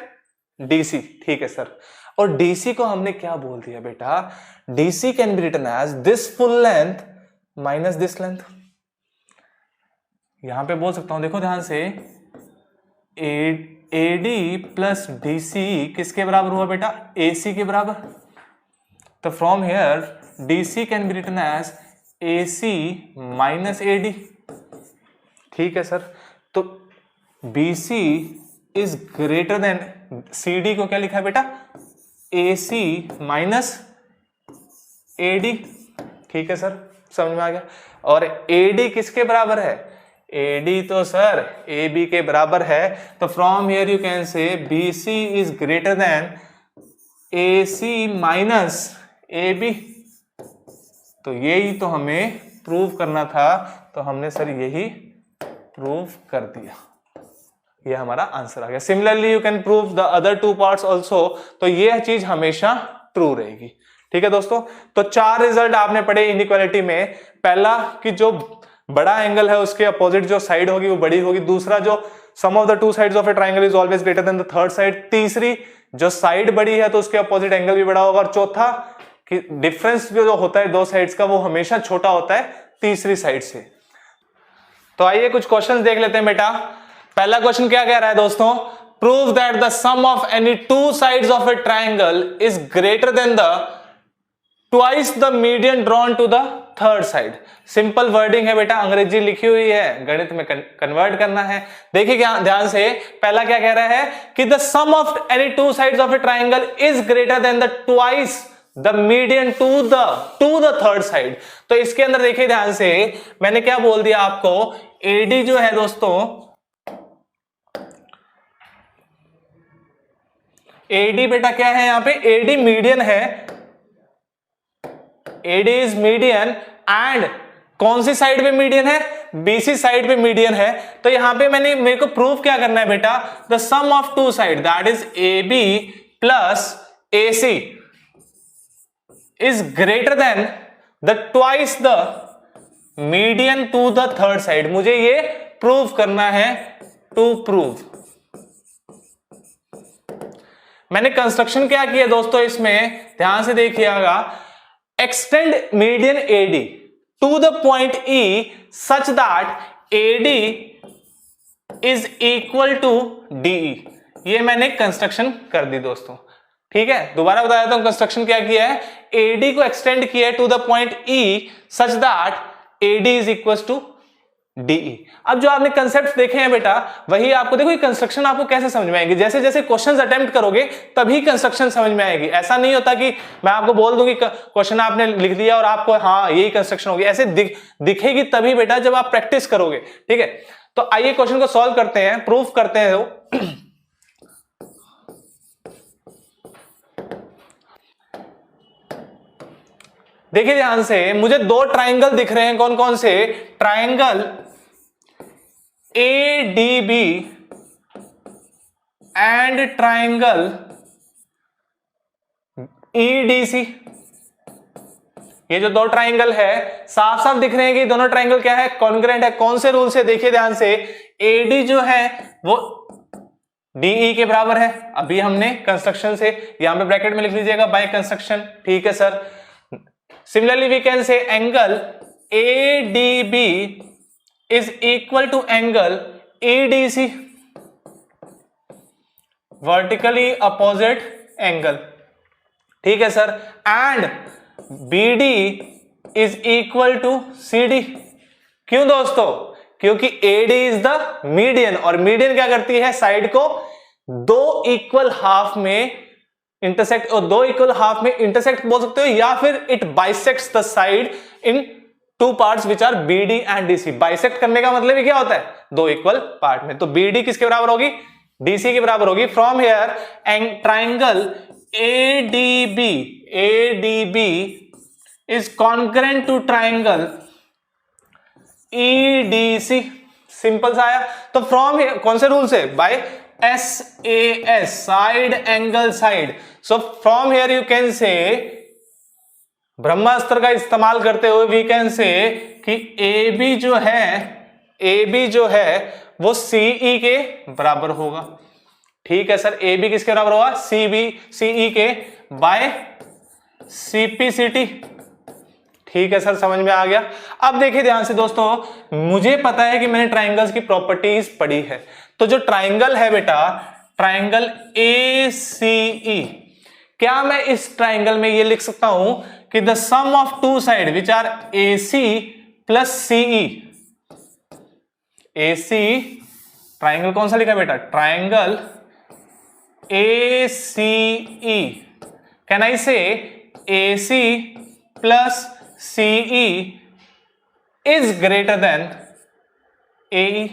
DC। ठीक है सर। और DC को हमने क्या बोल दिया बेटा? DC can be written as this full length minus this length. यहां पे बोल सकता हूं, देखो ध्यान से, AD प्लस DC किसके बराबर हुआ बेटा? AC के बराबर। तो from here DC can be written as AC minus AD। ठीक है सर। तो BC is greater than, CD को क्या लिखा है बेटा? AC minus AD। ठीक है सर, समझ में आ गया। और AD किसके बराबर है? AD तो सर AB के बराबर है। तो फ्रॉम हियर यू कैन से BC is greater then AC minus AB। तो यही तो हमें प्रूव करना था, तो हमने सर यही प्रूव कर दिया। ये हमारा आंसर आ गया। Similarly you can prove the other two parts also. तो ये चीज हमेशा ट्रू रहेगी। ठीक है दोस्तों, तो 4 रिजल्ट आपने पढ़े इनइक्वालिटी में। पहला कि जो बड़ा एंगल है उसके अपोजिट जो साइड होगी वो बड़ी होगी। दूसरा, जो sum of the two sides of a triangle is always greater than the third side. तीसरी, जो साइड बड़ी है तो उसके अपोजिट एंगल भी बड़ा होगा। और चौथा कि डिफरेंस जो होता है दो साइड्स का वो हमेशा छोटा होता है तीसरी साइड से। तो आइए कुछ क्वेश्चन देख लेते हैं बेटा। पहला क्वेश्चन क्या कह रहा है दोस्तों? Prove that the sum of any two sides of a triangle is greater than the twice the median drawn to the third side. Simple wording है बेटा, अंग्रेजी लिखी हुई है, गणित में कन्वर्ट करना है। देखिए क्या ध्यान से, पहला क्या कह रहा है कि the sum of any two sides of a triangle is greater than the twice the median to the third side. तो इसके अंदर देखिए ध्यान से, मैंने क्या बोल दिया आपको, एडी जो है दोस्तों, एडी बेटा क्या है यहां पे, एडी मीडियन है, एडी इज मीडियन एंड कौन सी साइड पे मीडियन है, बीसी साइड पे मीडियन है। तो यहां पे मेरे को प्रूफ क्या करना है बेटा, the sum of two side that is A B plus A C is greater than the twice the median to the third side। मुझे ये प्रूव करना है, टू प्रूव। मैंने कंस्ट्रक्शन क्या किया दोस्तों, इसमें ध्यान से देखिएगा, extend median A D to the point E such that A D is equal to D E. ये मैंने कंस्ट्रक्शन कर दी दोस्तों, ठीक है। दोबारा बता देता हूं कंस्ट्रक्शन क्या किया है, एडी को एक्सटेंड किया है to the point E such that A D is equal to D E. अब जो आपने कंसेप्ट देखे हैं बेटा, वही आपको देखो, ये कंस्ट्रक्शन आपको कैसे समझ में आएगी, जैसे जैसे क्वेश्चंस अटेम्प्ट करोगे तभी कंस्ट्रक्शन समझ में आएगी। ऐसा नहीं होता कि मैं आपको बोल दूंगी क्वेश्चन आपने लिख दिया और आपको हाँ यही कंस्ट्रक्शन होगी, ऐसे दिखेगी तभी बेटा जब आप प्रैक्टिस करोगे, ठीक है। तो आइए क्वेश्चन को सॉल्व करते हैं, प्रूफ करते हैं। देखिए ध्यान से, मुझे दो ट्राइंगल दिख रहे हैं, कौन कौन से, triangle ADB and triangle EDC। ये जो दो ट्राइंगल है साफ साफ दिख रहे हैं कि दोनों ट्राइंगल क्या है, कॉन्ग्रुएंट है। कौन से रूल से, देखिए ध्यान से, AD जो है वो DE के बराबर है, अभी हमने कंस्ट्रक्शन से यहां पे ब्रैकेट में लिख लीजिएगा बाय कंस्ट्रक्शन, ठीक है sir. Similarly, we can say angle ADB is equal to angle ADC, vertically opposite angle, ठीक है sir. And BD is equal to CD। क्यों दोस्तों, क्योंकि AD is the median, और median क्या करती है, साइड को दो इक्वल हाफ में इंटरसेक्ट, और दो इक्वल हाफ में इंटरसेक्ट बोल सकते हो, या फिर it bisects the side in two parts which are B D and D C. Bisect करने का मतलब क्या होता है, दो इक्वल पार्ट में। तो बीडी किसके बराबर होगी, डीसी के बराबर होगी। From here triangle A D B is concurrent to triangle E D C. Simple सा आया। तो फ्रॉम हियर कौन से रूल से, by SAS, side angle side। So from here you can say, ब्रह्मास्त्र का इस्तेमाल करते हुए we can say कि AB जो है वो CE के बराबर होगा, ठीक है सर। AB किसके बराबर होगा, CE के बाय CPCT, ठीक है सर, समझ में आ गया। अब देखिए ध्यान से दोस्तों, मुझे पता है कि मैंने ट्राइंगल्स की प्रॉपर्टीज पढ़ी है। तो जो ट्राइंगल है बेटा, ट्राइंगल ACE, क्या मैं इस ट्राइंगल में ये लिख सकता हूं कि the sum of two side which are AC plus CE। AC triangle कौन सा लिखा बेटा, ट्राइंगल ACE। कैन आई से AC plus CE is greater than AE।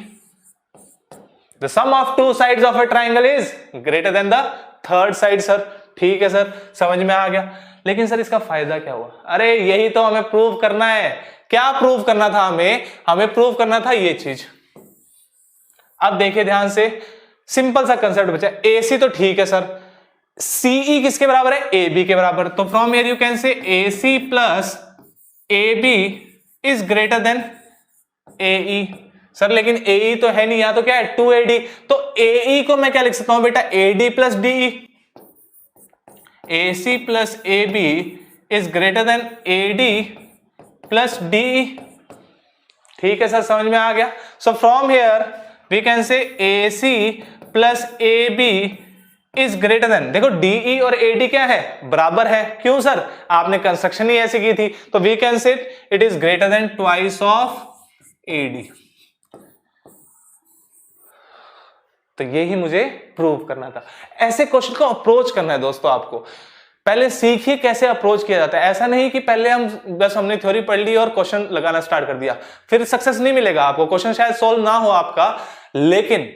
The sum of two sides of a triangle is greater than the third side sir, ठीक है सर, समझ में आ गया। लेकिन सर इसका फायदा क्या हुआ, अरे यही तो हमें प्रूव करना है। क्या प्रूव करना था हमें प्रूव करना था ये चीज। अब देखिए ध्यान से, सिंपल सा कंसेप्ट बचा। AC तो ठीक है सर, CE किसके बराबर है, AB के बराबर। तो from here you can say AC plus AB is greater then AE। Sir लेकिन AE तो है नहीं, यहां तो क्या है 2AD। तो AE को मैं क्या लिख सकता हूं बेटा, AD plus DE। AC plus AB is greater than AD plus DE, ठीक है सर, समझ में आ गया। So from here we can say AC plus AB is greater than, देखो DE और AD क्या है, बराबर है। क्यों सर, आपने कंस्ट्रक्शन ही ऐसी की थी, तो we can say it is greater than twice of AD। तो यही मुझे प्रूव करना था। ऐसे क्वेश्चन को अप्रोच करना है दोस्तों आपको। पहले सीखिए कैसे अप्रोच किया जाता है। ऐसा नहीं कि पहले हमने थ्योरी पढ़ ली और क्वेश्चन लगाना स्टार्ट कर दिया, फिर सक्सेस नहीं मिलेगा आपको। क्वेश्चन शायद सॉल्व ना हो आपका, लेकिन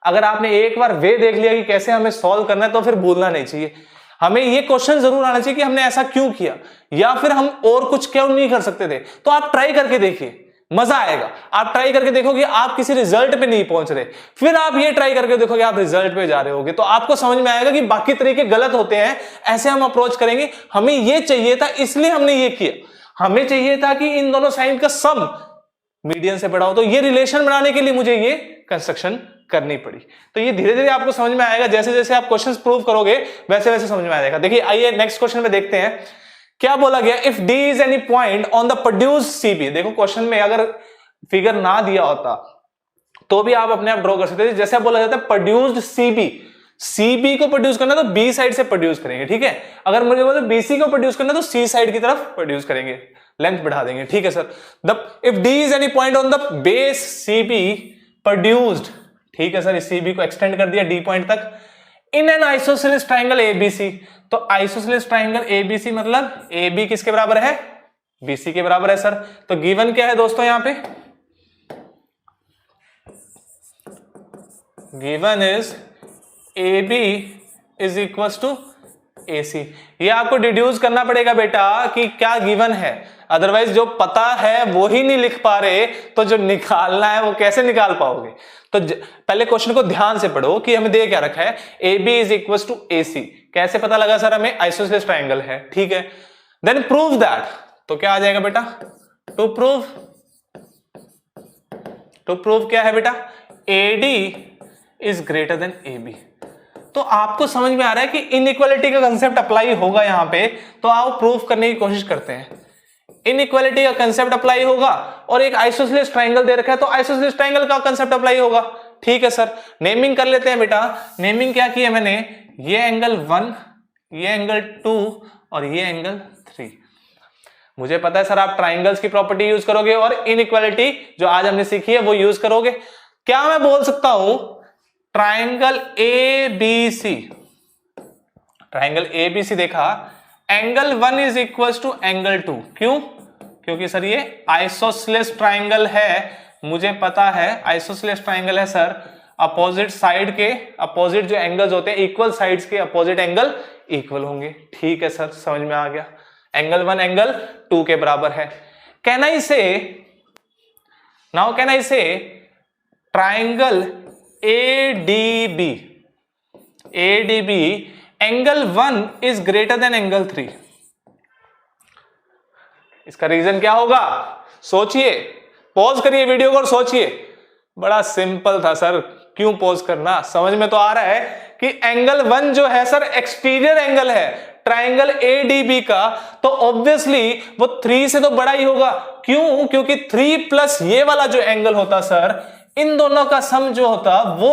अगर आपने एक बार वे देख लिया कि कैसे हमें सॉल्व करना है, तो फिर भूलना नहीं चाहिए। हमें ये क्वेश्चन जरूर आना चाहिए कि हमने ऐसा क्यों किया, या फिर हम और कुछ क्यों नहीं कर सकते थे। तो आप ट्राई करके देखिए, मजा आएगा। आप ट्राई करके देखोगे आप किसी रिजल्ट पे नहीं पहुंच रहे, फिर आप ये ट्राई करके देखोगे आप रिजल्ट पे जा रहे होगे, तो आपको समझ में आएगा कि बाकी तरीके गलत होते हैं, ऐसे हम अप्रोच करेंगे। हमें ये चाहिए था, इसलिए हमने ये किया। हमें चाहिए था कि इन दोनों साइन का सम मीडियन से बड़ा हो, तो ये रिलेशन बनाने के लिए मुझे ये कंस्ट्रक्शन करनी पड़ी। तो ये धीरे धीरे आपको समझ में आएगा, जैसे जैसे आप क्वेश्चंस प्रूव करोगे वैसे वैसे समझ में आएगा। देखिए आइए नेक्स्ट क्वेश्चन में देखते हैं क्या बोला गया। If D is any point on the produced CB, देखो क्वेश्चन में अगर फिगर ना दिया होता तो भी आप अपने आप ड्रॉ कर सकते थे। जैसे बोला जाता है प्रोड्यूस्ड CB को प्रोड्यूस करना तो B साइड से प्रोड्यूस करेंगे, ठीक है। अगर मुझे बोले BC को प्रोड्यूस करना तो C साइड की तरफ प्रोड्यूस करेंगे, लेंथ बढ़ा देंगे, ठीक है sir. If D is any point on the base CB produced, ठीक है सर, इस CB को एक्सटेंड कर दिया D पॉइंट तक, in an isosceles triangle ABC। तो आइसोसेलेस ट्राइंगल ABC मतलब AB किसके बराबर है, BC के बराबर है सर। तो गिवन क्या है दोस्तों, यहां पे given is AB is equal to AC। ये आपको डिड्यूस करना पड़ेगा बेटा कि क्या गिवन है, अदरवाइज जो पता है वो ही नहीं लिख पा रहे, तो जो निकालना है वो कैसे निकाल पाओगे। तो पहले क्वेश्चन को ध्यान से पढ़ो कि हमें दे क्या रखा है, AB is equal to AC। कैसे पता लगा सर, हमें आइसोसेलेस ट्राइंगल है, ठीक है। देन प्रूव दैट, तो क्या आ जाएगा बेटा, टू प्रूव क्या है बेटा, AD is greater then AB। तो आपको समझ में आ रहा है कि इनइक्वालिटी का कंसेप्ट अप्लाई होगा यहां पे, तो आओ प्रूफ करने की कोशिश करते हैं। इनइक्वालिटी का कंसेप्ट अप्लाई होगा और एक आइसोसेलेस ट्राइंगल दे रखा है, तो आइसोसेलेस ट्राइंगल का कंसेप्ट अप्लाई होगा, ठीक है सर। नेमिंग कर लेते हैं बेटा। नेमिंग क्या की है मैंने, ये एंगल 1, ये एंगल 2 और ये एंगल 3। मुझे पता है सर आप ट्राइंगल्स की प्रॉपर्टी यूज करोगे और इनइक्वालिटी जो आज हमने सीखी है वो यूज करोगे। क्या मैं बोल सकता हूं ट्राइंगल ABC, ट्राइंगल ABC देखा, angle 1 is equal to angle 2। क्यों, क्योंकि सर ये आइसोसेलेस ट्राइंगल है, मुझे पता है आइसोसेलेस ट्राइंगल है सर। अपोजिट साइड के अपोजिट जो एंगल्स होते हैं, इक्वल साइड्स के अपोजिट एंगल इक्वल होंगे, ठीक है सर, समझ में आ गया। एंगल 1 एंगल 2 के बराबर है। कैन आई से triangle ADB angle 1 is greater than angle 3। इसका रीजन क्या होगा, सोचिए, पॉज करिए वीडियो को और सोचिए। बड़ा सिंपल था सर, क्यों पॉज करना, समझ में तो आ रहा है कि एंगल 1 जो है सर एक्सटीरियर एंगल है ट्राइंगल ADB का, तो ऑब्वियसली वो 3 से तो बड़ा ही होगा। क्यों, क्योंकि 3 प्लस ये वाला जो एंगल होता सर, इन दोनों का सम जो होता वो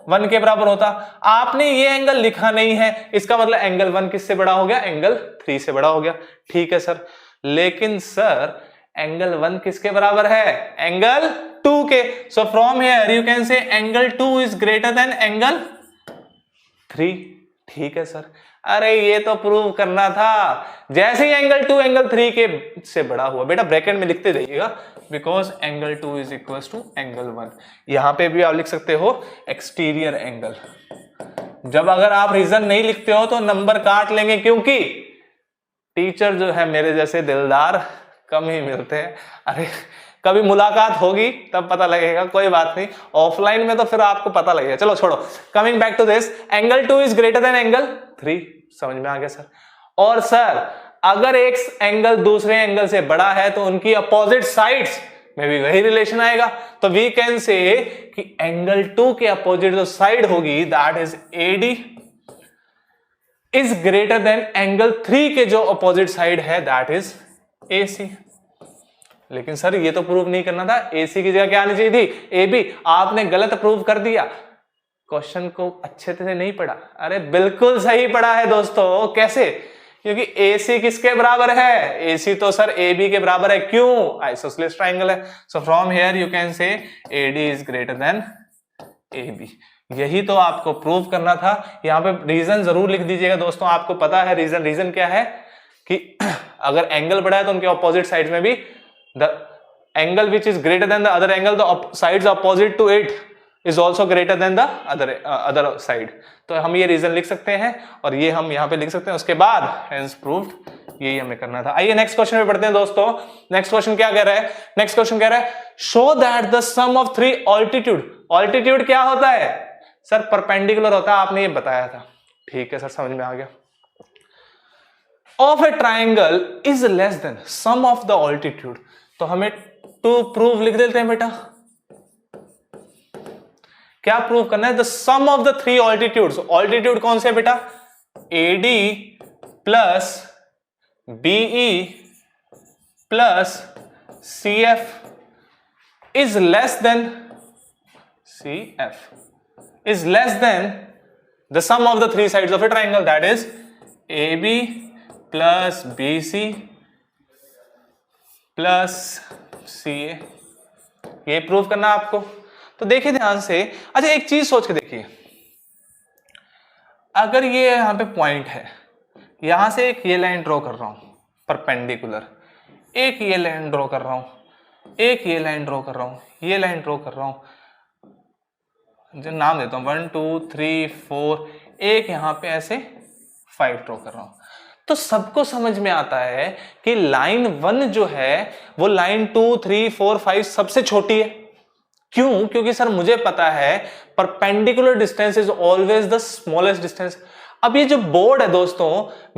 1 के बराबर होता। आपने ये एंगल लिखा नहीं है, इसका मतलब एंगल 1 किससे बड़ा हो गया, एंगल 3 से बड़ा हो गया, ठीक है सर। लेकिन सर एंगल 1 किसके बराबर है, एंगल 2 के। सो from here you can say angle 2 is greater than angle 3, ठीक है सर। अरे ये तो प्रूव करना था। जैसे ही एंगल 2 एंगल 3 के से बड़ा हुआ, बेटा ब्रैकेट में लिखते जाइएगा, because angle 2 is equal to angle 1। यहां पे भी आप लिख सकते हो एक्सटीरियर एंगल। जब अगर आप रीजन नहीं लिखते हो तो नंबर काट लेंगे, क्योंकि टीचर जो है मेरे जैसे दिलदार कम ही मिलते हैं। अरे कभी मुलाकात होगी तब पता लगेगा, कोई बात नहीं, ऑफलाइन में तो फिर आपको पता लगेगा। चलो छोड़ो, coming back to this, angle 2 is greater than angle 3, समझ में आ गया सर। और सर अगर एक एंगल दूसरे एंगल से बड़ा है तो उनकी अपोजिट साइड्स में भी वही रिलेशन आएगा। तो वी कैन से कि एंगल 2 के अपोजिट जो साइड होगी that is AD is greater than angle 3 के जो अपोजिट साइड है दैट इज AC। लेकिन सर ये तो प्रूव नहीं करना था, AC की जगह क्या आनी चाहिए थी, AB। आपने गलत प्रूव कर दिया। क्वेश्चन को अच्छे से नहीं पढ़ा? अरे बिल्कुल सही पढ़ा है दोस्तों। कैसे? क्योंकि AC किसके बराबर है? AC तो सर AB के बराबर है। क्यों? आइसोसेलेस ट्राइंगल है। सो फ्रॉम हियर यू कैन से AD is greater then AB। यही तो आपको प्रूव करना था। यहाँ पे रीजन जरूर लिख दीजिएगा दोस्तों। आपको पता है रीजन क्या है कि अगर एंगल बड़ा है तो उनके ऑपोजिट साइड में भी the angle which is greater than the other angle the sides opposite to it is also greater than the other side. तो हम ये रीजन लिख सकते हैं और ये हम यहाँ पे लिख सकते हैं। उसके बाद हेंस प्रूव्ड, यही हमें करना था। आइए नेक्स्ट क्वेश्चन पे पढ़ते हैं दोस्तों। नेक्स्ट क्वेश्चन क्या कह रहा है? नेक्स्ट क्वेश्चन कह रहा है show that the sum of 3 altitude. Altitude क्या होता है सर? परपेंडिकुलर होता है। आपने ये बताया था। ठीक है सर, समझ में आ गया। Of a triangle is less than sum of the altitude. तो हमें टू प्रूव लिख देते हैं बेटा। क्या प्रूव करना है? The sum of the 3 altitudes. Altitude कौन से बेटा? AD plus BE plus CF is less than CF is less than the sum of the 3 sides of a triangle, that is AB plus BC plus CA। ये प्रूव करना आपको। तो देखिए ध्यान से। अच्छा एक चीज सोच के देखिए, अगर ये यहां पे पॉइंट है, यहां से एक ये लाइन ड्रॉ कर रहा हूं परपेंडिकुलर, एक ये लाइन ड्रॉ कर रहा हूं, एक ये लाइन ड्रॉ कर रहा हूं, ये लाइन ड्रॉ कर रहा हूं, जो नाम देता हूं 1 2 3 4, एक यहां पे ऐसे 5 ड्रॉ कर रहा हूं। तो सबको समझ में आता है कि लाइन 1 जो है वो लाइन 2 3 4 5 सबसे छोटी है। क्यों? क्योंकि सर मुझे पता है perpendicular distance is always the smallest distance. अब ये जो बोर्ड है दोस्तों,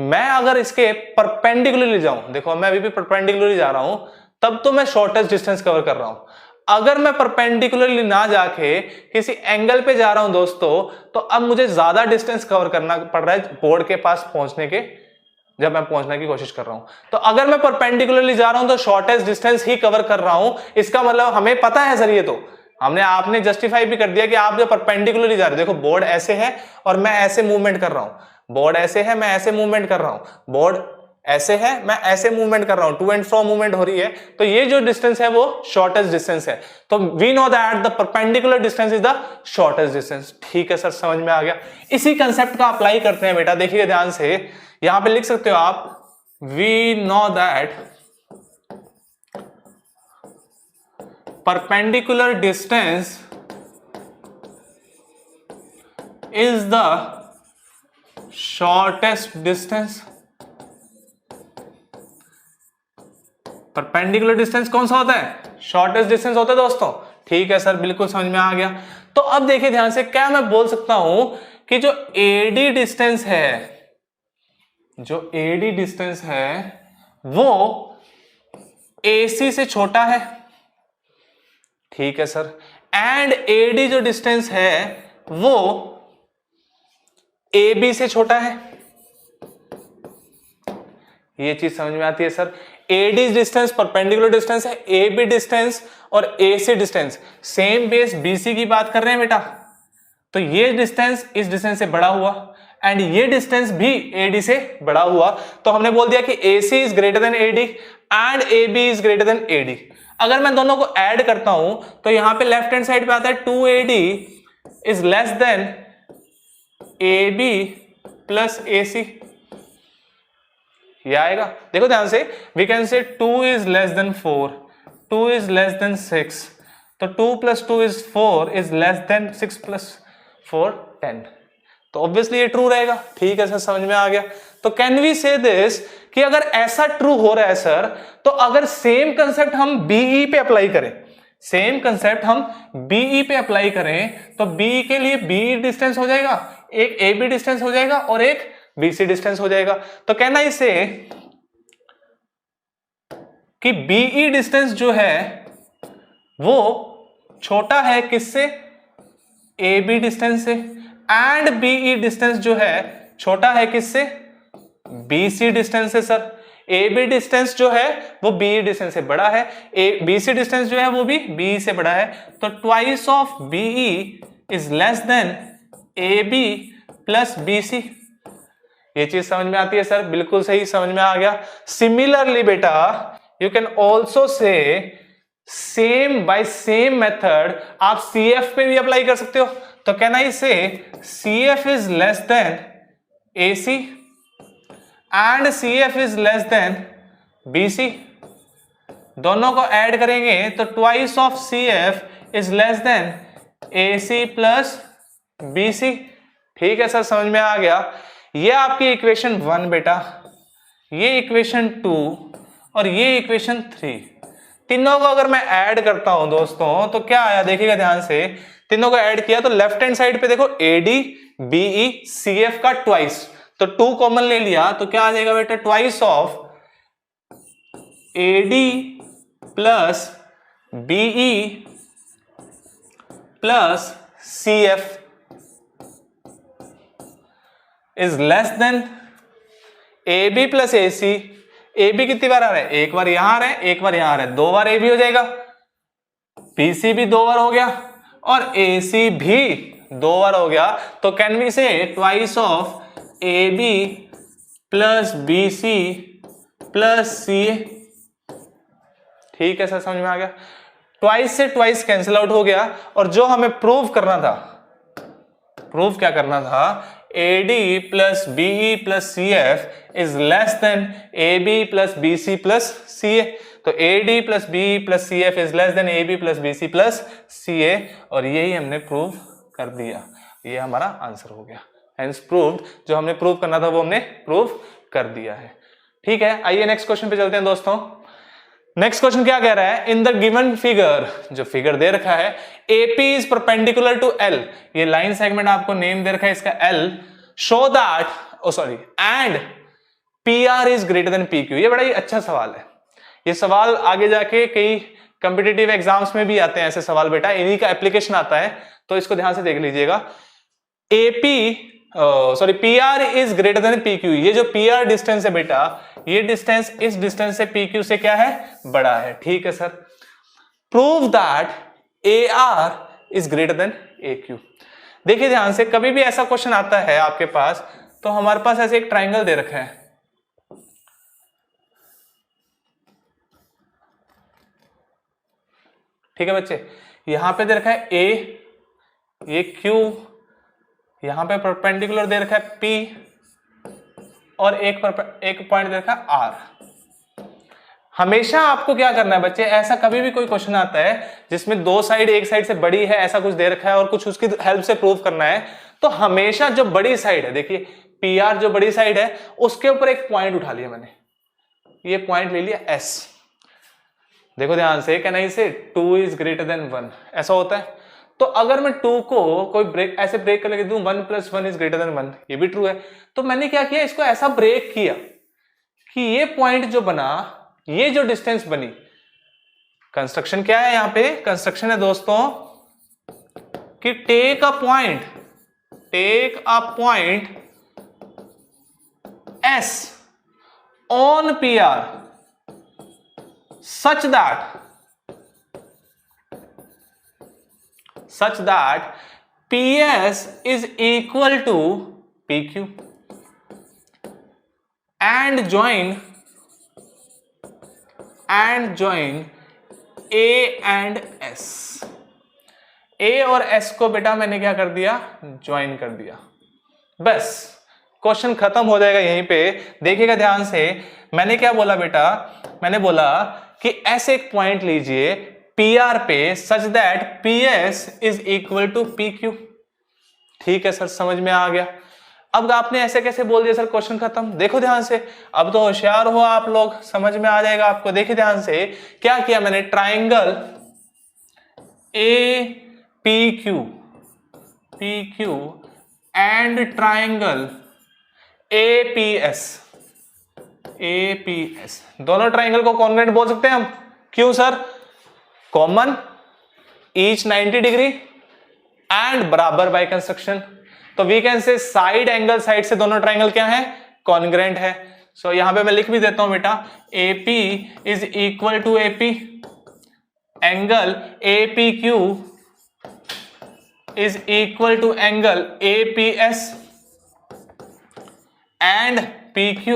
मैं अगर इसके परपेंडिकुलरली जाऊं, देखो मैं अभी भी परपेंडिकुलरली जा रहा हूं, तब तो मैं शॉर्टेस्ट डिस्टेंस कवर कर रहा हूं। अगर मैं परपेंडिकुलरली ना जाके किसी एंगल पे जा रहा हूं दोस्तों, तो अब मुझे ज्यादा डिस्टेंस कवर करना पड़ रहा है बोर्ड के पास पहुंचने के, जब मैं पहुंचने की कोशिश कर रहा हूं। तो अगर मैं परपेंडिकुलरली जा रहा हूं तो शॉर्टेस्ट डिस्टेंस ही कवर कर रहा हूं। इसका मतलब हमें पता है सर, ये तो आपने जस्टिफाई भी कर दिया कि आप जो परपेंडिकुलरली जा रहे हो, देखो बोर्ड ऐसे है और मैं ऐसे मूवमेंट कर रहा हूं, बोर्ड ऐसे है मैं ऐसे मूवमेंट कर रहा हूं, बोर्ड ऐसे है मैं ऐसे मूवमेंट कर रहा हूं, टू एंड फ्रो मूवमेंट हो रही है। तो ये जो डिस्टेंस है वो शॉर्टेस्ट डिस्टेंस है। तो we know that the perpendicular distance is the shortest distance. ठीक है सर, समझ में आ गया। इसी कंसेप्ट का अप्लाई करते हैं बेटा। देखिए ध्यान से, यहां पे लिख सकते हो आप, we know that perpendicular distance is the shortest distance। Perpendicular distance कौन सा होता है? शॉर्टेस्ट डिस्टेंस होता है दोस्तों। ठीक है सर, बिल्कुल समझ में आ गया। तो अब देखिए ध्यान से, क्या मैं बोल सकता हूं कि जो AD डिस्टेंस है, जो AD डिस्टेंस है वो AC से छोटा है। ठीक है सर। एंड AD जो डिस्टेंस है वो AB से छोटा है। ये चीज समझ में आती है sir. AD distance perpendicular distance है, AB डिस्टेंस और AC distance same base BC की बात कर रहे हैं बेटा। तो ये डिस्टेंस इस डिस्टेंस से बड़ा हुआ एंड ये डिस्टेंस भी AD से बड़ा हुआ। तो हमने बोल दिया कि AC is greater than AD and AB is greater than AD। अगर मैं दोनों को ऐड करता हूं तो यहां पे लेफ्ट हैंड साइड पे आता है 2AD is less then AB plus AC। ये आएगा, देखो ध्यान से। We can say 2 is less than 4, 2 is less than 6, तो 2 plus 2 is 4 is less than 6 plus 4 10। तो ऑब्वियसली ये ट्रू रहेगा। ठीक है सर, समझ में आ गया। तो कैन वी से दिस कि अगर ऐसा ट्रू हो रहा है सर, तो अगर सेम कंसेप्ट हम BE पे अप्लाई करें, सेम कंसेप्ट हम BE पे अप्लाई करें, तो BE के लिए BE डिस्टेंस हो जाएगा, एक AB डिस्टेंस हो जाएगा और एक BC डिस्टेंस हो जाएगा। तो कहना इसे कि BE डिस्टेंस जो है वो छोटा है किससे? AB डिस्टेंस से। एंड BE डिस्टेंस जो है छोटा है किससे? BC डिस्टेंस से सर। AB डिस्टेंस जो है वो BE डिस्टेंस से बड़ा है, BC डिस्टेंस जो है वो भी BE से बड़ा है। तो twice of BE is less then AB plus BC। ये चीज समझ में आती है सर? बिल्कुल सही, समझ में आ गया। सिमिलरली बेटा you can also say same by same method आप CF पे भी अप्लाई कर सकते हो। तो कैन आई से CF is less then AC and CF is less then BC। दोनों को ऐड करेंगे तो twice of CF is less then AC plus BC। ठीक है सर, समझ में आ गया। ये आपकी इक्वेशन 1 बेटा, ये इक्वेशन 2 और ये इक्वेशन 3, तीनों को अगर मैं ऐड करता हूं दोस्तों तो क्या आया देखिएगा ध्यान से। तीनों को ऐड किया तो लेफ्ट हैंड साइड पे देखो AD BE CF का ट्वाइस, तो 2 कॉमन ले लिया तो क्या आ जाएगा बेटा, twice of AD plus BE plus CF is less then AB plus AC। AB कितनी बार आ रहा है, एक बार यहां आ रहा है, एक बार यहां आ रहा है, 2 बार AB हो जाएगा, BC भी 2 बार हो गया और AC भी 2 बार हो गया। तो कैन वी से twice of AB plus BC plus CA। ठीक है सर, समझ में आ गया। ट्वाइस से ट्वाइस कैंसिल आउट हो गया और जो हमें प्रूव करना था, प्रूव क्या करना था, AD plus BE plus CF is less then AB plus BC plus CA। तो AD plus BE plus CF is less then AB plus BC plus CA और यही हमने प्रूव कर दिया। ये हमारा आंसर हो गया, हेंस प्रूव्ड। जो हमने प्रूव करना था वो हमने प्रूव कर दिया है। ठीक है, आइए नेक्स्ट क्वेश्चन पे चलते हैं दोस्तों। नेक्स्ट क्वेश्चन क्या कह रहा है, इन द गिवन फिगर, जो फिगर दे रखा है AP is perpendicular to L, ये लाइन सेगमेंट आपको नेम दे रखा है इसका L, show that and PR is greater than PQ। ये बड़ा ही अच्छा सवाल है। ये सवाल आगे जाके कई कॉम्पिटिटिव एग्जाम्स में भी आते हैं ऐसे सवाल बेटा, इन्हीं का एप्लीकेशन आता है, तो इसको ध्यान से देख लीजिएगा। PR is greater than PQ, ये जो PR डिस्टेंस है बेटा, ये डिस्टेंस इस डिस्टेंस से PQ से क्या है, बड़ा है। ठीक है sir, prove that AR is greater than AQ। देखिए ध्यान से, कभी भी ऐसा क्वेश्चन आता है आपके पास तो हमारे पास ऐसे एक ट्राइंगल दे रखा है, ठीक है बच्चे, यहां पे दे रखा है A, ये Q, यहां पे परपेंडिकुलर दे रखा है P और एक पॉइंट दे रखा है R। हमेशा आपको क्या करना है बच्चे, ऐसा कभी भी कोई क्वेश्चन आता है जिसमें दो साइड एक साइड से बड़ी है, ऐसा कुछ दे रखा है और कुछ उसकी हेल्प से प्रूव करना है, तो हमेशा जो बड़ी साइड है, देखिए PR जो बड़ी साइड है उसके ऊपर एक पॉइंट उठा लिया मैंने, ये पॉइंट ले लिया S। देखो ध्यान से, कैन आई से 2 इज ग्रेटर देन 1, ऐसा होता है। तो अगर मैं 2 को कोई ब्रेक ऐसे ब्रेक करके दूं 1 प्लस 1 इज ग्रेटर देन 1, ये भी ट्रू है। तो मैंने क्या किया, इसको ऐसा ब्रेक किया कि ये पॉइंट जो बना, ये जो डिस्टेंस बनी, कंस्ट्रक्शन क्या है यहां पे, कंस्ट्रक्शन है दोस्तों कि take a point S on PR such that PS is equal to PQ and join A and S। A और S को बेटा मैंने क्या कर दिया, ज्वाइन कर दिया, बस क्वेश्चन खत्म हो जाएगा यहीं पे। देखिएगा ध्यान से, मैंने क्या बोला बेटा, मैंने बोला कि ऐसे एक पॉइंट लीजिए PR पे such that PS is equal to PQ। ठीक है सर, समझ में आ गया। अब आपने ऐसे कैसे बोल दिया सर, क्वेश्चन खत्म। देखो ध्यान से, अब तो होशियार हो आप लोग, समझ में आ जाएगा आपको। देखिए ध्यान से, क्या किया मैंने, triangle PQ and triangle APS, दोनों ट्राइंगल को कॉन्ग्रुएंट बोल सकते हैं हम। क्यों sir, common, each 90 degree and बराबर बाय कंस्ट्रक्शन। तो we can say side angle, side से दोनों ट्राइंगल क्या है, कॉन्ग्रुएंट है। सो यहां पे मैं लिख भी देता हूं बेटा, AP is equal to AP, angle APQ is equal to angle APS and PQ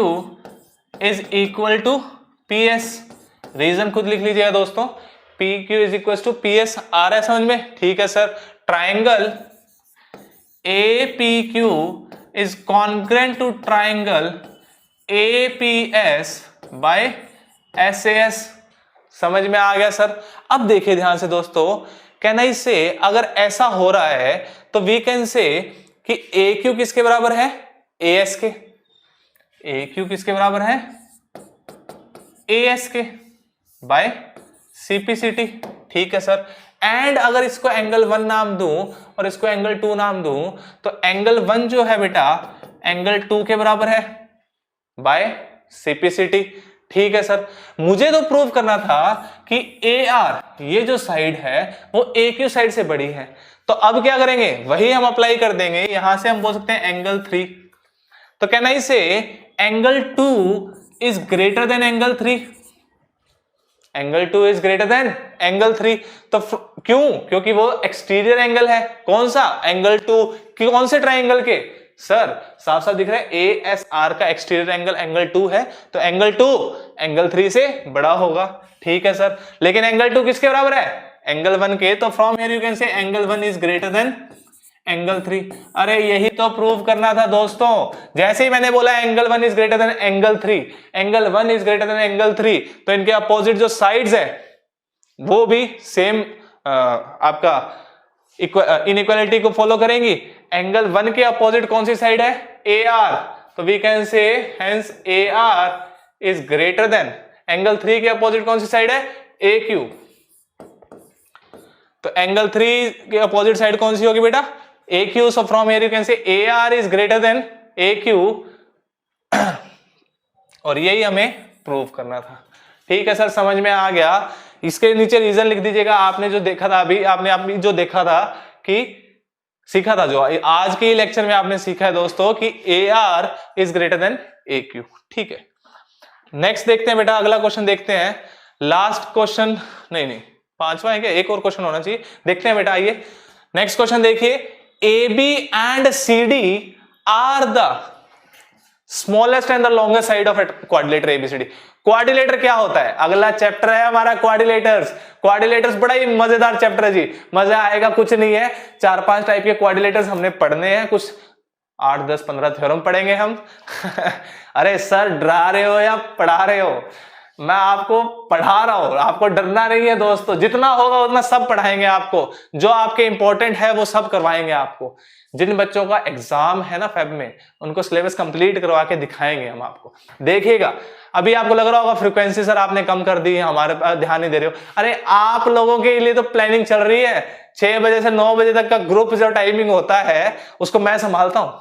is equal to PS। Reason खुद लिख लीजिएगा दोस्तों, PQ is equal to PS। आ रहा है समझ में? ठीक है sir. Triangle APQ is congruent to triangle APS by SAS। समझ में आ गया सर? अब देखिए ध्यान से दोस्तों, कहना इससे अगर ऐसा हो रहा है तो वी कैन से कि AQ किसके बराबर है? AS के। AQ किसके बराबर है? AS के बाय CPCT। ठीक है सर। एंड अगर इसको एंगल 1 नाम दूं और इसको एंगल 2 नाम दूं तो एंगल 1 जो है बेटा एंगल 2 के बराबर है बाय CPCT। ठीक है सर। मुझे तो प्रूव करना था कि AR ये जो साइड है वो AQ साइड से बड़ी है, तो अब क्या करेंगे? वही हम अप्लाई कर देंगे। यहां से हम बोल सकते हैं एंगल 3। तो कहना इसे angle 2 is greater than angle 3। Angle 2 is greater than angle 3। तो क्यों? क्योंकि वो एक्सटीरियर एंगल है। कौन सा? एंगल 2। कौन से ट्राइंगल के? सर साफ साफ दिख रहा है ASR का एक्सटीरियर एंगल एंगल 2 है, तो एंगल 2 एंगल 3 से बड़ा होगा। ठीक है सर। लेकिन एंगल 2 किसके बराबर है? एंगल 1 के। तो from here you can say angle 1 is greater than angle 3। अरे यही तो प्रूव करना था दोस्तों। जैसे ही मैंने बोला angle 1 is greater than angle 3, angle 1 is greater than angle 3, तो इनके अपोजिट जो साइड्स है वो भी सेम आपका इनइक्वालिटी को फॉलो करेंगी। एंगल 1 के अपोजिट कौन सी साइड है? AR। तो we can say hence AR is greater than angle 3 के अपोजिट कौन सी साइड है? AQ। तो एंगल 3 के अपोजिट साइड कौन सी होगी बेटा? AQ। So from here you can say AR is greater than AQ। और यही हमें प्रूव करना था। ठीक है सर, समझ में आ गया। इसके नीचे रीजन लिख दीजिएगा। आपने जो देखा था अभी, आपने जो देखा था कि सीखा था, जो आज के लेक्चर में आपने सीखा है दोस्तों कि AR is greater than AQ। ठीक है, नेक्स्ट देखते हैं बेटा, अगला क्वेश्चन देखते हैं। लास्ट क्वेश्चन नहीं, पांचवा है क्या? एक और क्वेश्चन होना चाहिए। देखते हैं बेटा, आइए नेक्स्ट क्वेश्चन देखिए। AB and CD are the smallest and the longest side of quadrilateral ABCD। Quadrilateral क्या होता है? अगला चैप्टर है हमारा क्वाड्रिलेटर्स। क्वाड्रिलेटर्स बड़ा ही मजेदार चैप्टर है जी, मजा आएगा। कुछ नहीं है, 4-5 टाइप के क्वाड्रिलेटर्स हमने पढ़ने हैं, कुछ 8, 10, 15 थ्योरम पढ़ेंगे हम। अरे सर डरा रहे हो या पढ़ा रहे हो? मैं आपको पढ़ा रहा हूं, आपको डरना नहीं है दोस्तों। जितना होगा उतना सब पढ़ाएंगे आपको, जो आपके इंपॉर्टेंट है वो सब करवाएंगे आपको। जिन बच्चों का एग्जाम है ना फेब में, उनको सिलेबस कंप्लीट करवा के दिखाएंगे हम आपको। देखिएगा, अभी आपको लग रहा होगा फ्रीक्वेंसी सर आपने कम कर दी है, हमारे पास ध्यान नहीं दे रहे हो। अरे आप लोगों के लिए तो प्लानिंग चल रही है। 6 बजे से 9 बजे तक का ग्रुप जो टाइमिंग होता है उसको मैं संभालता हूं।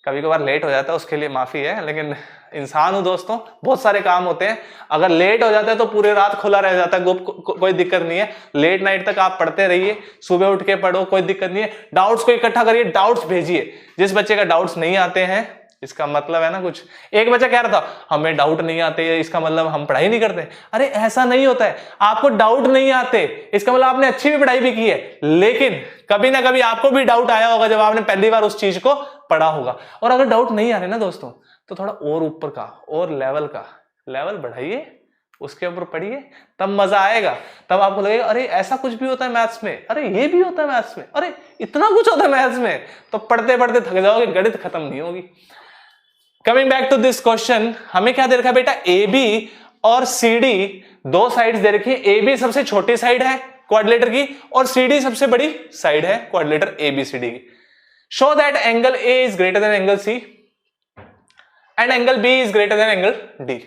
कभी कभार लेट हो जाता है, उसके लिए माफी है, लेकिन इंसान हूं दोस्तों, बहुत सारे काम होते हैं। अगर लेट हो जाता है तो पूरी रात खुला रह जाता है ग्रुप, कोई दिक्कत नहीं है। लेट नाइट तक आप पढ़ते रहिए, सुबह उठ के पढ़ो, कोई दिक्कत नहीं है। डाउट्स को इकट्ठा करिए, डाउट्स भेजिए। जिस बच्चे का डाउट्स नहीं आते हैं, इसका मतलब है ना कुछ, एक बच्चा कह रहा था हमें डाउट नहीं आते, इसका मतलब हम पढ़ाई नहीं करते। अरे ऐसा नहीं होता है, आपको डाउट नहीं आते इसका मतलब आपने अच्छी भी पढ़ाई भी की है, लेकिन कभी ना कभी आपको भी डाउट आया होगा जब आपने पहली बार उस चीज को पढ़ा होगा। और अगर डाउट नहीं आ रहे ना दोस्तों, तो थोड़ा और ऊपर का और लेवल बढ़ाइए, उसके ऊपर पढ़िए, तब मजा आएगा। तब आपको लगेगा अरे ऐसा कुछ भी होता है मैथ्स में, अरे ये भी होता है मैथ्स में, अरे इतना कुछ होता है मैथ्स में। तो पढ़ते पढ़ते थक जाओगे, गणित खत्म नहीं होगी। Coming back to this question, हमें क्या दे रखा है बेटा? AB और CD दो साइड्स दे रखी है। AB सबसे छोटी साइड है क्वाड्रिलेटर की और CD सबसे बड़ी साइड है क्वाड्रिलेटर ABCD की। Show that angle A is greater than angle C and angle B is greater than angle D।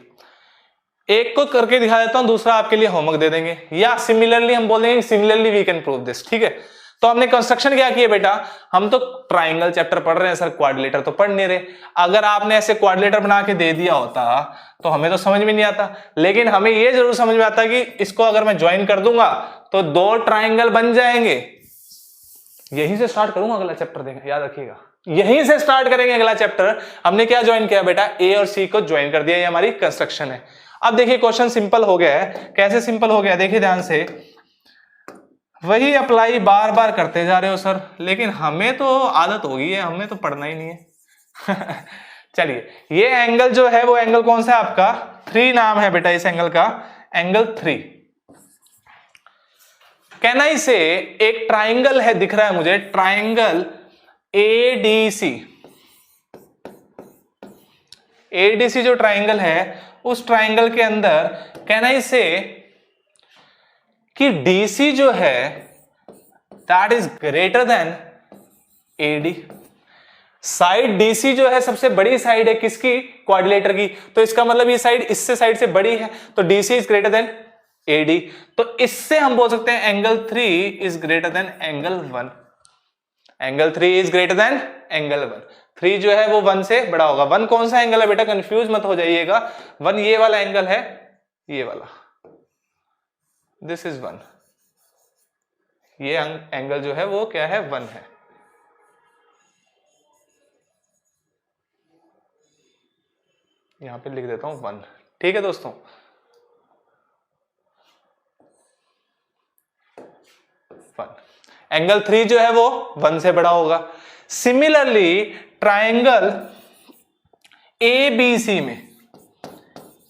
एक को करके दिखा देता हूं, दूसरा आपके लिए होमवर्क दे देंगे, या सिमिलरली हम बोल देंगे similarly we can prove this. ठीक है, तो हमने कंस्ट्रक्शन क्या किया बेटा? हम तो ट्राइंगल चैप्टर पढ़ रहे हैं सर, क्वाड्रिलेटर तो पढ़ नहीं रहे। अगर आपने ऐसे क्वाड्रिलेटर बना के दे दिया होता तो हमें तो समझ में नहीं आता, लेकिन हमें ये जरूर समझ में आता कि इसको अगर मैं ज्वाइन कर दूंगा तो 2 ट्राइंगल बन जाएंगे। यहीं से स्टार्ट करूंगा अगला चैप्टर, देखें याद रखिएगा, यहीं से स्टार्ट करेंगे अगला चैप्टर। हमने क्या ज्वाइन किया बेटा? A और C को ज्वाइन कर दिया, ये हमारी कंस्ट्रक्शन है। अब देखिए क्वेश्चन सिंपल हो गया है। कैसे सिंपल हो गया? देखिए ध्यान से, वही अप्लाई बार बार करते जा रहे हो सर, लेकिन हमें तो आदत हो गई है, हमें तो पढ़ना ही नहीं है। चलिए, ये एंगल जो है वो एंगल कौन सा है आपका? 3 नाम है बेटा इस एंगल का, एंगल 3। कैन आई से एक ट्राइंगल है, दिख रहा है मुझे, ट्राइंगल एडीसी। एडीसी जो ट्राइंगल है, उस ट्राइंगल के अंदर कैन आई से कि डीसी जो है that is greater than AD. साइड डीसी जो है सबसे बड़ी साइड है किसकी? क्वाड्रिलेटर की। तो इसका मतलब ये साइड इससे साइड से बड़ी है, तो DC is greater than AD. तो इससे हम बोल सकते हैं angle 3 is greater than angle 1। Angle 3 is greater than angle 1। 3 जो है वो 1 से बड़ा होगा। 1 कौन सा एंगल है बेटा? कंफ्यूज मत हो जाइएगा। 1 ये वाला एंगल है, ये वाला, दिस इज 1। ये एंगल जो है वो क्या है? 1 है। यहां पे लिख देता हूं 1। ठीक है दोस्तों, एंगल 3 जो है वो 1 से बड़ा होगा। सिमिलरली ट्राइंगल एबीसी में,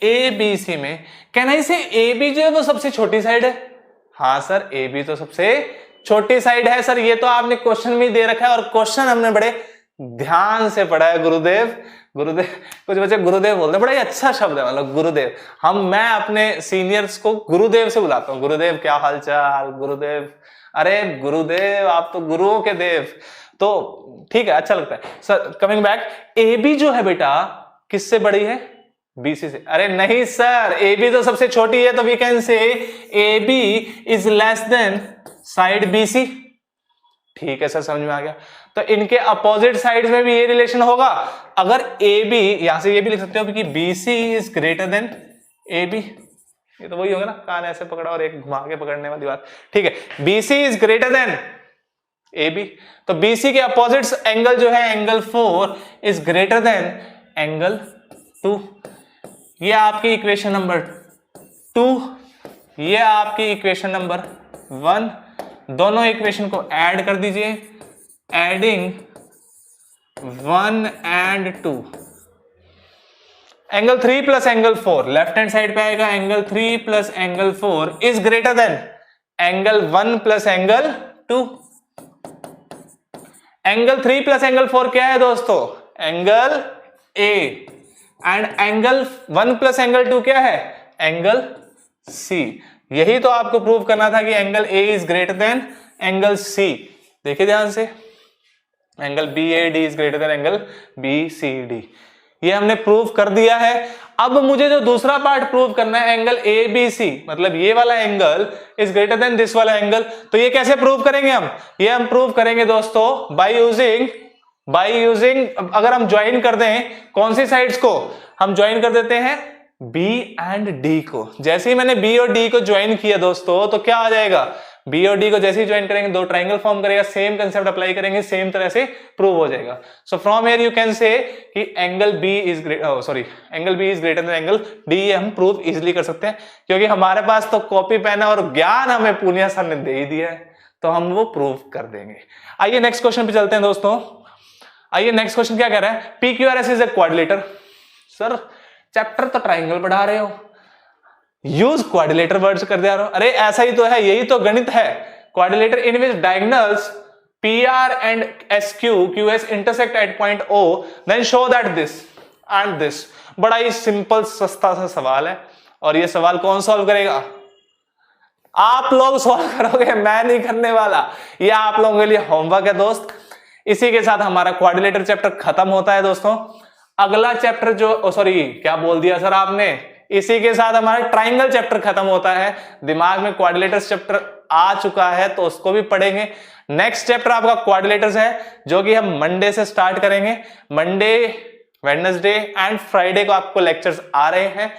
एबीसी में कहना है इसे AB जो है वो सबसे छोटी साइड है। हाँ सर, AB तो सबसे छोटी साइड है सर, ये तो आपने क्वेश्चन में दे रखा है और क्वेश्चन हमने बड़े ध्यान से पढ़ा है। गुरुदेव, गुरुदेव, कुछ बच्चे गुरुदेव बोलते हैं, बड़ा ही अच्छा शब्द है मतलब गुरुदेव। मैं अपने सीनियर्स को गुरुदेव से बुलाता हूँ। गुरुदेव क्या हालचाल? गुरुदेव, अरे गुरुदेव आप तो गुरुओं के देव। तो ठीक है, अच्छा लगता है सर। कमिंग बैक, AB जो है बेटा किससे बड़ी है? BC से। अरे नहीं सर, AB तो सबसे छोटी है, तो we can say AB is less than side BC। ठीक है सर, समझ में आ गया। तो इनके अपोजिट साइड्स में भी ये रिलेशन होगा। अगर AB, यहां से ये भी लिख सकते हो कि BC is greater then AB। ये तो वही होगा ना, कान ऐसे पकड़ा और एक घुमा के पकड़ने वाली बात। ठीक है, BC is greater then AB। तो BC के अपोजिट एंगल जो है angle 4 is greater than angle 2। ये आपकी इक्वेशन नंबर 2, ये आपकी इक्वेशन नंबर 1। दोनों इक्वेशन को ऐड कर दीजिए, adding 1 and 2। Angle 3 plus angle 4 left hand side पे आएगा। Angle 3 plus angle 4 is greater than angle 1 plus angle 2। Angle 3 plus angle 4 क्या है दोस्तों? Angle A। And angle 1 plus angle 2 क्या है? Angle C। यही तो आपको प्रूव करना था कि angle A is greater than angle C। देखिए ध्यान से, angle BAD is greater than angle BCD। ये हमने प्रूव कर दिया है। अब मुझे जो दूसरा पार्ट प्रूव करना है, एंगल ABC, मतलब ये वाला angle is greater then this वाला एंगल। तो ये कैसे प्रूव करेंगे हम? ये हम प्रूव करेंगे दोस्तों बाय यूजिंग अगर हम ज्वाइन कर दें कौन सी साइड्स को? हम ज्वाइन कर देते हैं B एंड D को। जैसे ही मैंने B और D को ज्वाइन किया दोस्तों, तो क्या आ जाएगा? B और D को जैसे ही ज्वाइन करेंगे दो ट्राइंगल फॉर्म करेगा, सेम कंसेप्ट अप्लाई करेंगे, सेम तरह से प्रूव हो जाएगा। So from here you can say कि angle B is greater than angle D। ये हम प्रूव इजिली कर सकते हैं, क्योंकि हमारे पास तो कॉपी पेन और ज्ञान हमें पूनिया सर ने दे ही दिया है, तो हम वो प्रूव कर देंगे। आइए नेक्स्ट क्वेश्चन पे चलते हैं दोस्तों। आइए नेक्स्ट क्वेश्चन क्या कह रहा है? PQRS is a quadrilateral. Sir chapter तो ट्राइंगल पढ़ा रहे हो, यूज क्वाड्रिलेटर वर्ड्स कर दिया। अरे ऐसा ही तो है, यही तो गणित है। Quadrilateral in which diagonals PR and SQ QS intersect at point O, then show that this and this. बड़ा ही सिंपल सस्ता सा सवाल है, और ये सवाल कौन सॉल्व करेगा? आप लोग सॉल्व करोगे, मैं नहीं करने वाला। ये आप लोगों के लिए होमवर्क है दोस्त। इसी के साथ हमारा क्वाड्रिलेटर चैप्टर खत्म होता है दोस्तों। अगला चैप्टर जो सॉरी क्या बोल दिया सर आपने? इसी के साथ हमारा ट्राइंगल चैप्टर खत्म होता है। दिमाग में क्वाड्रिलेटर्स चैप्टर आ चुका है, तो उसको भी पढ़ेंगे। नेक्स्ट चैप्टर आपका क्वाड्रिलेटर्स है, जो कि हम मंडे से स्टार्ट करेंगे। मंडे, वेडनेसडे एंड फ्राइडे को आपको लेक्चर्स आ रहे हैं।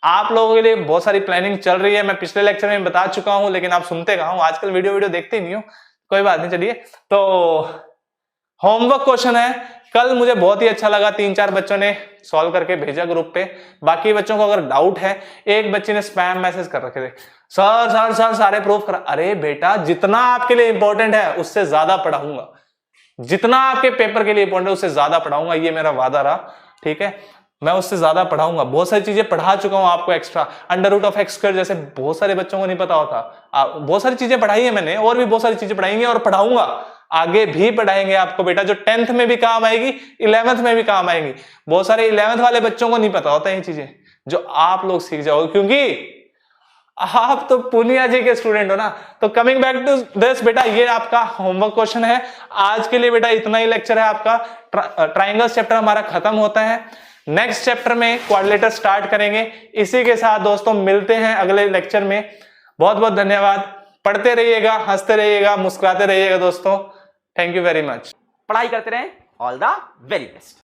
आप लोगों के लिए बहुत सारी प्लानिंग चल रही है, मैं पिछले लेक्चर में बता चुका हूं, लेकिन आप सुनते कहां हो, आजकल वीडियो देखते नहीं हो। कोई बात नहीं, चलिए। तो होमवर्क क्वेश्चन है, कल मुझे बहुत ही अच्छा लगा, 3-4 बच्चों ने सॉल्व करके भेजा ग्रुप पे। बाकी बच्चों को अगर डाउट है, एक बच्चे ने स्पैम मैसेज कर रखे थे, सर सर सर सारे प्रूफ करा। अरे बेटा, जितना आपके लिए इंपॉर्टेंट है उससे ज्यादा पढ़ाऊंगा, जितना आपके पेपर के लिए इंपॉर्टेंट है उससे ज्यादा पढ़ाऊंगा, ये मेरा वादा रहा। ठीक है, मैं उससे ज्यादा पढ़ाऊंगा। बहुत सारी चीजें पढ़ा चुका हूं आपको extra, under root of X square जैसे बहुत सारे बच्चों को नहीं पता होता। बहुत सारी चीजें पढ़ाई है मैंने, और भी बहुत सारी चीजें पढ़ाएंगे और पढ़ाऊंगा, आगे भी पढ़ाएंगे आपको बेटा, जो 10th में भी काम आएगी, 11th में भी काम आएंगी। बहुत सारे 11th वाले बच्चों को नहीं पता होता ये चीजें, जो आप लोग सीख जाओगे, क्योंकि आप तो पूनिया जी के स्टूडेंट हो ना। तो कमिंग बैक टू दिस बेटा, ये आपका होमवर्क क्वेश्चन है। आज के लिए बेटा इतना ही लेक्चर है आपका। ट्राइंगल चैप्टर हमारा खत्म होता है, नेक्स्ट चैप्टर में क्वाड्रिलेटरल स्टार्ट करेंगे। इसी के साथ दोस्तों मिलते हैं अगले लेक्चर में। बहुत बहुत धन्यवाद। पढ़ते रहिएगा, हंसते रहिएगा, मुस्कुराते रहिएगा दोस्तों। Thank you very much. पढ़ाई करते रहें। All the very best.